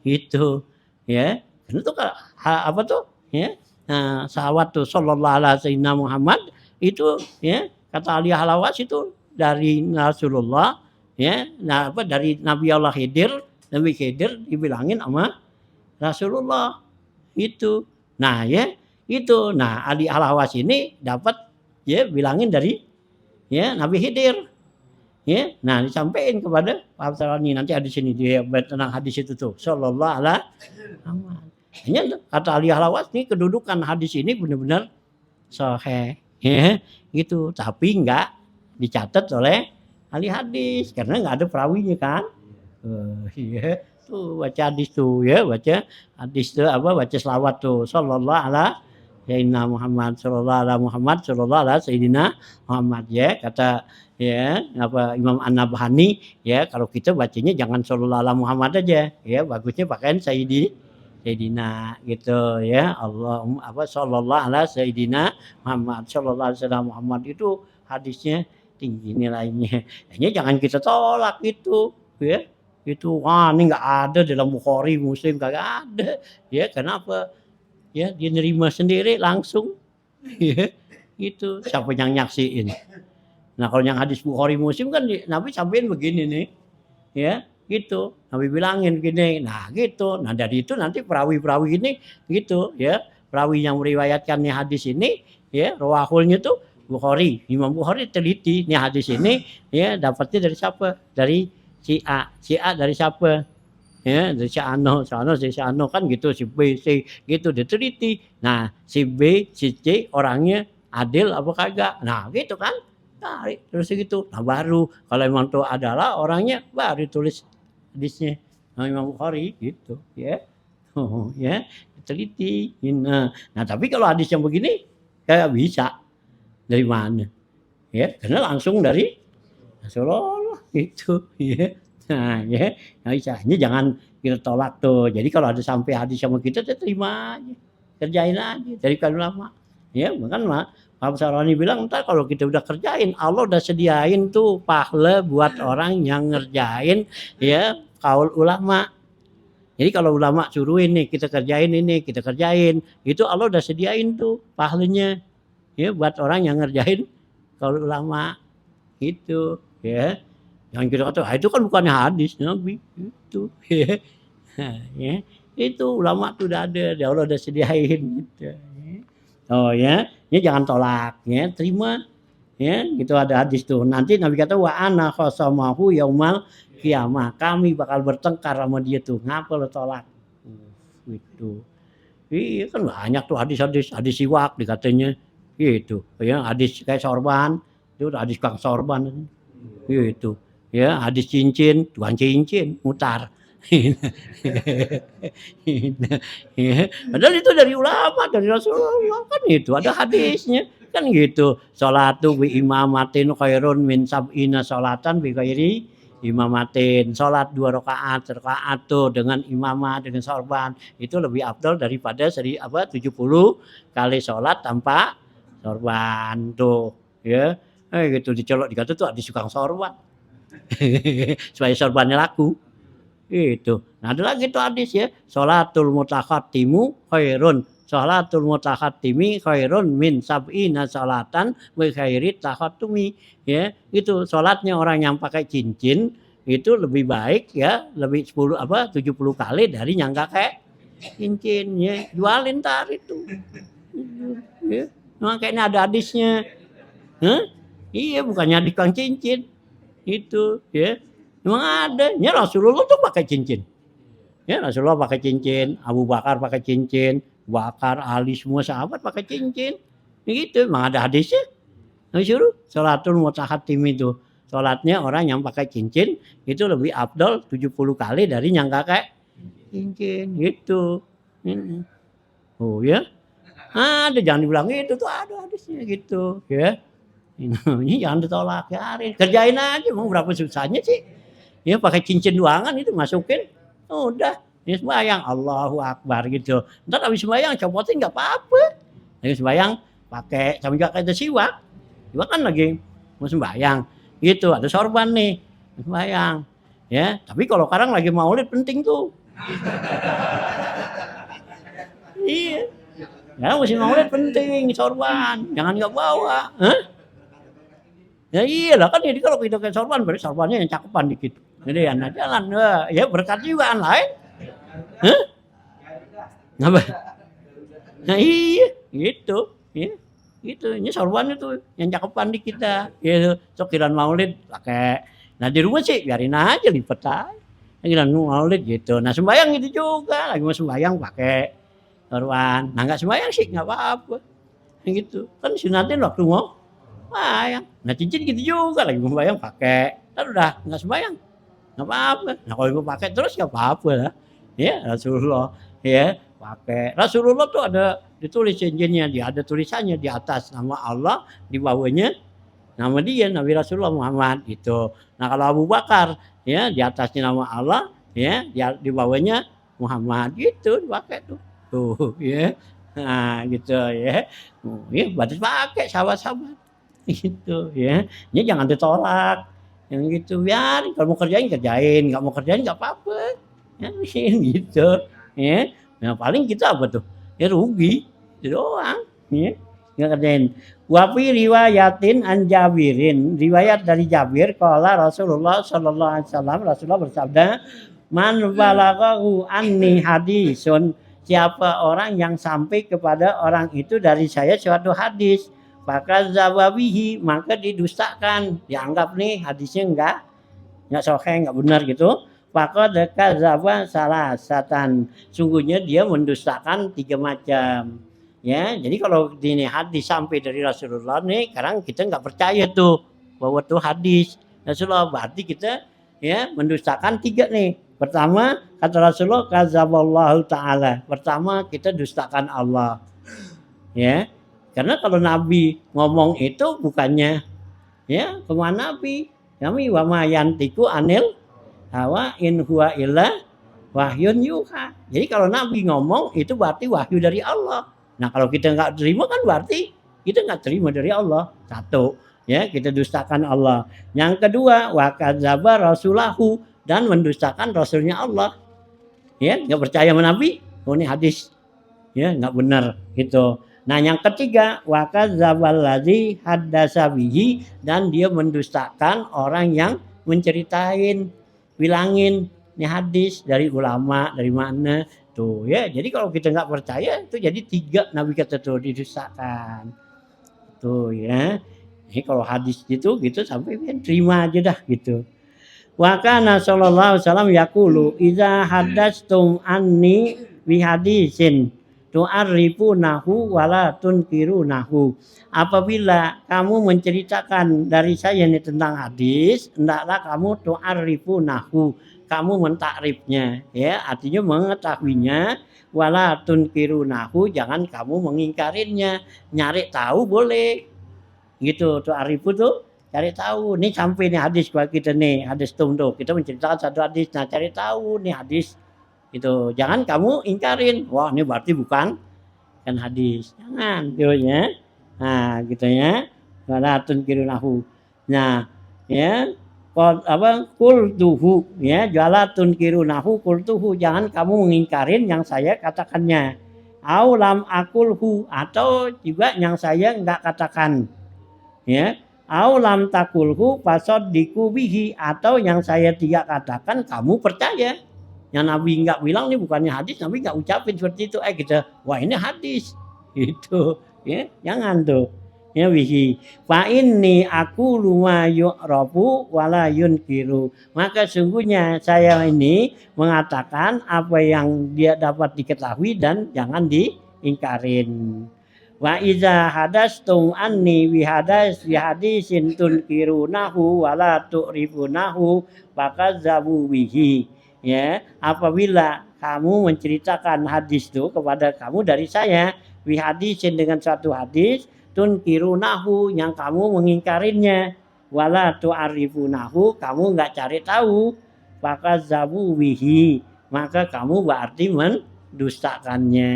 Itu ya. Karena tuh apa tuh? Ya. Nah, sahabat tuh sallallahu alaihi wasallam Muhammad itu ya kata Ali Al-Khawas itu dari Rasulullah ya. Nah, apa dari Nabi Allah Khidir, Nabi Khidir dibilangin sama Rasulullah itu. Nah, ya itu. Nah, Ali Al-Khawas ini dapat ya bilangin dari ya Nabi Khidir. Ya, nah disampaikan kepada Pak Abdurrahman nanti ada sini dia tentang hadis itu tuh sallallahu alaihi wasallam. Hanya kata Ali Al-Khawas nih kedudukan hadis ini benar-benar sahih ya gitu, tapi enggak dicatat oleh ahli hadis karena enggak ada perawinya kan. Iya tuh baca hadis tuh ya, baca hadis tuh apa baca selawat tuh sallallahu alaihi Sayyidina Muhammad sallallahu alaihi Muhammad sallallahu alaihi Sayyidina Muhammad ya kata ya apa Imam An-Nabhani ya kalau kita bacanya jangan sallallahu alaihi Muhammad aja ya bagusnya pakaian Sayyidina gitu ya Allahumma apa sallallahu alaihi Sayyidina Muhammad sallallahu alaihi wasallam Muhammad itu hadisnya tinggi nilainya. Hanya jangan kita tolak itu ya. Itu wah ini enggak ada dalam Bukhari, Muslim kagak ada. Ya kenapa? Ya dia nerima sendiri langsung. Ya, gitu. Siapa yang nyaksiin? Nah, kalau yang hadis Bukhari Muslim kan Nabi sampaikan begini nih. Ya, gitu. Nabi bilangin begini. Nah, gitu. Nah, dari itu nanti perawi-perawi ini gitu, ya. Perawi yang meriwayatkannya hadis ini, ya, rawahulnya tuh Bukhari. Imam Bukhari teliti nih hadis ini, ya, dapatnya dari siapa? Dari si A. Si A dari siapa? Ya, dari si Ano dari si Ano kan gitu, si B, C gitu diteliti. Nah, si B, si C orangnya adil apa kagak? Nah, gitu kan? Tarik terus gitu. Nah, baru kalau memang itu adalah orangnya baru tulis hadisnya. Nah, Imam Bukhari gitu, ya. Oh, ya, diteliti. Nah, tapi kalau hadis yang begini kayak bisa dari mana? Ya, karena langsung dari Rasulullah gitu, ya. Nah, ya, nah istilahnya jangan kita tolak tuh. Jadi kalau ada sampai hadis sama kita terima aja, kerjain aja dari kalangan ulama. Ya, bahkan Pak Sarwani bilang ntar kalau kita udah kerjain, Allah udah sediain tuh pahala buat orang yang ngerjain ya kaul ulama. Jadi kalau ulama suruhin nih kita kerjain ini, kita kerjain, itu Allah udah sediain tuh pahalanya ya buat orang yang ngerjain kaul ulama itu ya. Yang kita kata, itu kan bukannya hadis Nabi itu ya. Nah, ya. Itu ulama tuh udah ada, Allah udah sediain gitu. Oh ya, ini jangan tolak ya, terima ya. Gitu ada hadis tuh. Nanti Nabi kata wa ana khasamahu yaumal qiyamah. Kami bakal bertengkar sama dia tuh. Ngapa lo tolak? Gitu. Iya kan banyak tuh hadis siwak dikatanya gitu. Ya, hadis kayak sorban, itu hadis kang sorban gitu. Ya, hadis cincin, tukang cincin mutar. Padahal itu dari ulama, dari Rasulullah kan itu ada hadisnya kan gitu. Sholatu bi imamatin khairun min sab'ina sholatan bi ghairi imamatin. Sholat 2 rakaat tuh dengan imamah dengan sorban itu lebih afdal daripada 70 kali sholat tanpa sorban tuh ya. Gitu dicolok dikata tuh hadis tukang sorban. Supaya sorbannya laku. Itu. Nah, ada lagi tuh hadis ya. Sholatul mutakhattimu khairun. Sholatul mutakhattimi khairun min sab'ina sholatan wa khairi takhattumi. Ya, itu sholatnya orang yang pakai cincin itu lebih baik ya, lebih 70 kali dari yang enggak kayak cincin ya. Jualin tar itu. Ya. Makanya ada hadisnya. Hah? Iya, bukannya di kang cincin. Itu ya. Memang ada. Ya Rasulullah tuh pakai cincin. Ya Rasulullah pakai cincin, Abu Bakar pakai cincin, Bakar, Ali semua sahabat pakai cincin. Begitu, memang ada hadisnya. Disuruh sholatul mutahatim itu. Sholatnya orang yang pakai cincin itu lebih afdol 70 kali dari yang nggak pakai cincin gitu. Oh ya. Ada, jangan dibilang itu tuh ada hadisnya gitu ya. Ini jangan ditolak ya, kerjain aja, mau berapa susahnya sih. Ya pakai cincin doangan itu masukin, udah ya sembahyang Allahu Akbar gitu. Ntar habis sembahyang copotin nggak apa-apa. Habis sembahyang pakai sama juga kayak siwak. Siwak kan lagi mau sembahyang gitu, ada sorban nih sembahyang. Ya, tapi kalau sekarang lagi maulid penting tuh. Iya. Ya musim maulid penting sorban, jangan nggak bawa. Hah? Ya iyalah kan, jadi kalau kita kayak sorban berarti sorbannya yang cakepan dikit. Jadi ya nah jalan, ya berkat juga lain. Hah? Ngapa? Nah iya, gitu. Ya, gitu. Ini sorban itu yang cakepan di kita. Ya, sokiran maulid pakai. Nah di rumah sih biarin aja lipet aja. Sokiran maulid gitu. Nah sembahyang gitu juga, lagi mau sembahyang pakai sorban. Nah nggak sembahyang sih nggak apa-apa. Gitu. Kan sunatnya waktu mau sembahyang. Nah cincin gitu juga, lagi mau sembahyang pakai. Kan udah nggak sembahyang. Nggak apa-apa. Nah kalau ibu pakai terus nggak apa-apa lah. Ya Rasulullah ya pakai. Rasulullah tuh ada ditulis cincinnya, dia ada tulisannya di atas nama Allah, di bawahnya nama dia Nabi Rasulullah Muhammad gitu. Nah kalau Abu Bakar ya di atasnya nama Allah ya, di bawahnya Muhammad gitu dipakai tuh ya. Nah gitu ya. Ya batas pakai sahabat-sahabat gitu ya. Ini jangan ditolak. Yang gitu biar kalau mau kerjain, nggak mau kerjain nggak apa-apa. Ya gitu. Ya. Nah paling kita apa tuh? Ya rugi. Itu doang. Ya. Nggak kerjain. Wa fi riwayatin an Jabirin, riwayat dari Jabir qala Rasulullah sallallahu alaihi wasallam, Rasulullah bersabda, "Man balaghahu anni hadisun." Siapa orang yang sampai kepada orang itu dari saya suatu hadis, maka zawabihi, maka didustakan, dianggap nih hadisnya enggak sahih, enggak benar gitu. Maka dekat zawa salah satan, sungguhnya dia mendustakan 3 macam. Ya, jadi kalau ini hadis sampai dari Rasulullah nih, sekarang kita nggak percaya tuh bahwa tuh hadis Rasulullah, berarti kita ya mendustakan 3 nih. Pertama kata Rasulullah kadzaballahu taala. Pertama kita dustakan Allah. Ya. Karena kalau Nabi ngomong itu bukannya ya kemana Nabi? Kami wa ma yantiku anil hawa in huwa illa wahyun yuha. Jadi kalau Nabi ngomong itu berarti wahyu dari Allah. Nah kalau kita nggak terima kan berarti kita nggak terima dari Allah. Satu, ya kita dustakan Allah. Yang kedua, wa kadzdzaba rasulahu, dan mendustakan rasulnya Allah. Ya nggak percaya sama Nabi, oh ini hadis, ya nggak benar gitu. Nah yang ketiga, wa kadzdzaballazi haddasa bihi, dan dia mendustakan orang yang menceritain, bilangin ini hadis dari ulama dari mana tuh ya. Jadi kalau kita nggak percaya itu jadi 3 Nabi kata tuh didustakan tuh ya. Jadi kalau hadis gitu sampai terima aja dah gitu. Wa kana sallallahu alaihi wasallam yaqulu idza haddastum anni bi hadisin tu'arrifunahu wala tunkirunahu. Apabila kamu menceritakan dari saya ini tentang hadis, hendaklah kamu tu'arrifunahu, kamu mentakrifnya ya, artinya mengetahuinya, wala tunkirunahu, jangan kamu mengingkarinya. Nyari tahu boleh gitu, tu'arrifu tuh cari tahu. Nih sampai nih hadis buat kita nih, hadis tuh kita menceritakan satu hadis, nah cari tahu nih hadis itu, jangan kamu ingkarin, wah ini berarti bukan kan hadis, jangan gitu ya. Nah gitu ya, wala tunkirunahu. Nah ya kultuhu ya, wala tunkirunahu kultuhu, jangan kamu mengingkarin yang saya katakannya. Au lam akulhu, atau juga yang saya enggak katakan ya. Au lam takulhu fasaddiqu bihi, atau yang saya tidak katakan kamu percaya. Yang Nabi enggak bilang nih bukannya hadis, Nabi enggak ucapin seperti itu. Kita wah ini hadis. Gitu ya. Jangan tuh. ya wihi fa inni aku luma yu'rabu wala yunkiru, maka sungguhnya saya ini mengatakan apa yang dia dapat diketahui dan jangan diingkarin. Wa iza hadastum anni wihadisin tunkirunahu wala tu'rifunahu fakadzabu bihi, ya apabila kamu menceritakan hadis itu kepada kamu dari saya, wihadisin dengan suatu hadis, tunkirunahu yang kamu mengingkarinya, wala tu'arifunahu kamu nggak cari tahu, fakadzabu bihi maka kamu berarti mendustakannya.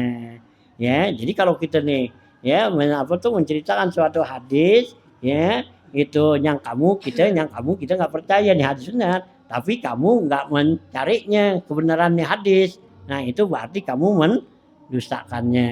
Ya, jadi kalau kita nih ya menceritakan suatu hadis, ya itu yang kamu kita nggak percaya nih hadis benar, tapi kamu nggak mencarinya kebenarannya hadis, nah itu berarti kamu mendustakannya.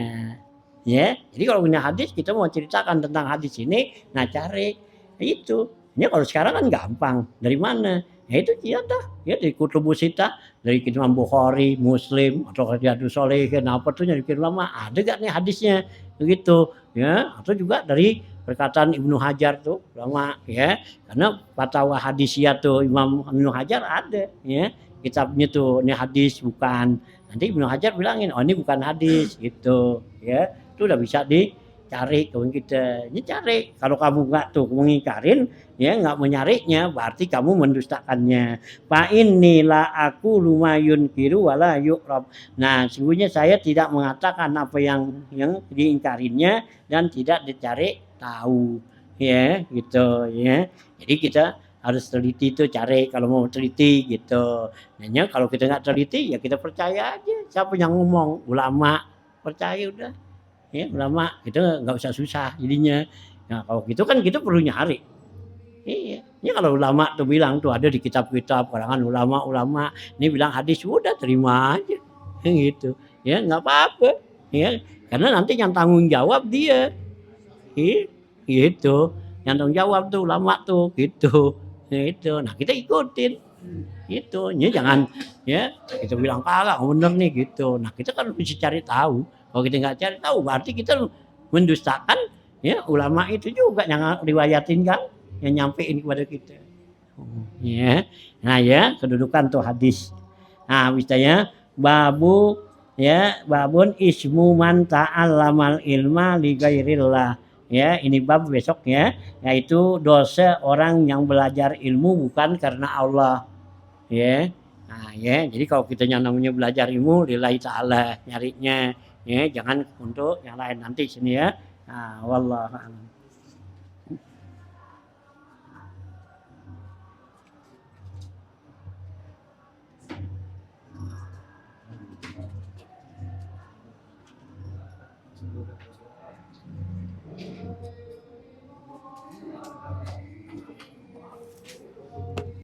Ya, jadi kalau punya hadis kita mau ceritakan tentang hadis ini, nah cari itu. Ini kalau sekarang kan gampang, dari mana? Ya itu ya dari kutubus sita, dari Imam Bukhari, Muslim, atau Riyadhus Shalihin, apa tuh yang lama ada gak nih hadisnya begitu, ya atau juga dari perkataan Ibnu Hajar tuh lama, ya karena fatwa hadisiyah tuh Imam Ibnu Hajar ada, ya kitabnya tuh ini hadis bukan, nanti Ibnu Hajar bilangin oh ini bukan hadis gitu, ya itu udah bisa dicari kawan kita, ini cari kalau kamu nggak tuh mengingkarin, ya nggak menyarinya berarti kamu mendustakannya. Fa inilah aku lumayun kiru wala yu'rab, nah sungguhnya saya tidak mengatakan apa yang diingkarinya dan tidak dicari tahu, ya gitu ya. Jadi kita harus teliti itu cari kalau mau teliti gitu. Hanya kalau kita nggak teliti ya kita percaya aja siapa yang ngomong, ulama, percaya udah, ya ulama kita nggak usah susah jadinya. Nah kalau gitu kan kita perlu nyari. Iya, ini kalau ulama tuh bilang tuh ada di kitab-kitab karangan ulama-ulama, ini bilang hadis udah terima aja, gitu. Ya nggak apa-apa, ya karena nanti yang tanggung jawab dia, gitu. Yang tanggung jawab tuh ulama tuh, gitu. Itu. Nah kita ikutin, gitu. Ya jangan, ya kita bilang kagak bener nih gitu. Nah kita kan mesti cari tahu. Kalau kita nggak cari tahu, berarti kita mendustakan ya ulama itu juga yang riwayatin kan, yang nyampein kepada kita. Ya, nah ya kedudukan tuh hadis. Nah misalnya babun ismu man ta'allamal ilma li ghairillah. Ya, ini bab besok ya, yaitu dosa orang yang belajar ilmu bukan karena Allah. Ya. Nah, ya, jadi kalau kita yang namanya belajar ilmu lillahi ta'ala nyarinya, ya, jangan untuk yang lain nanti sini ya. Nah, wallahu a'lam.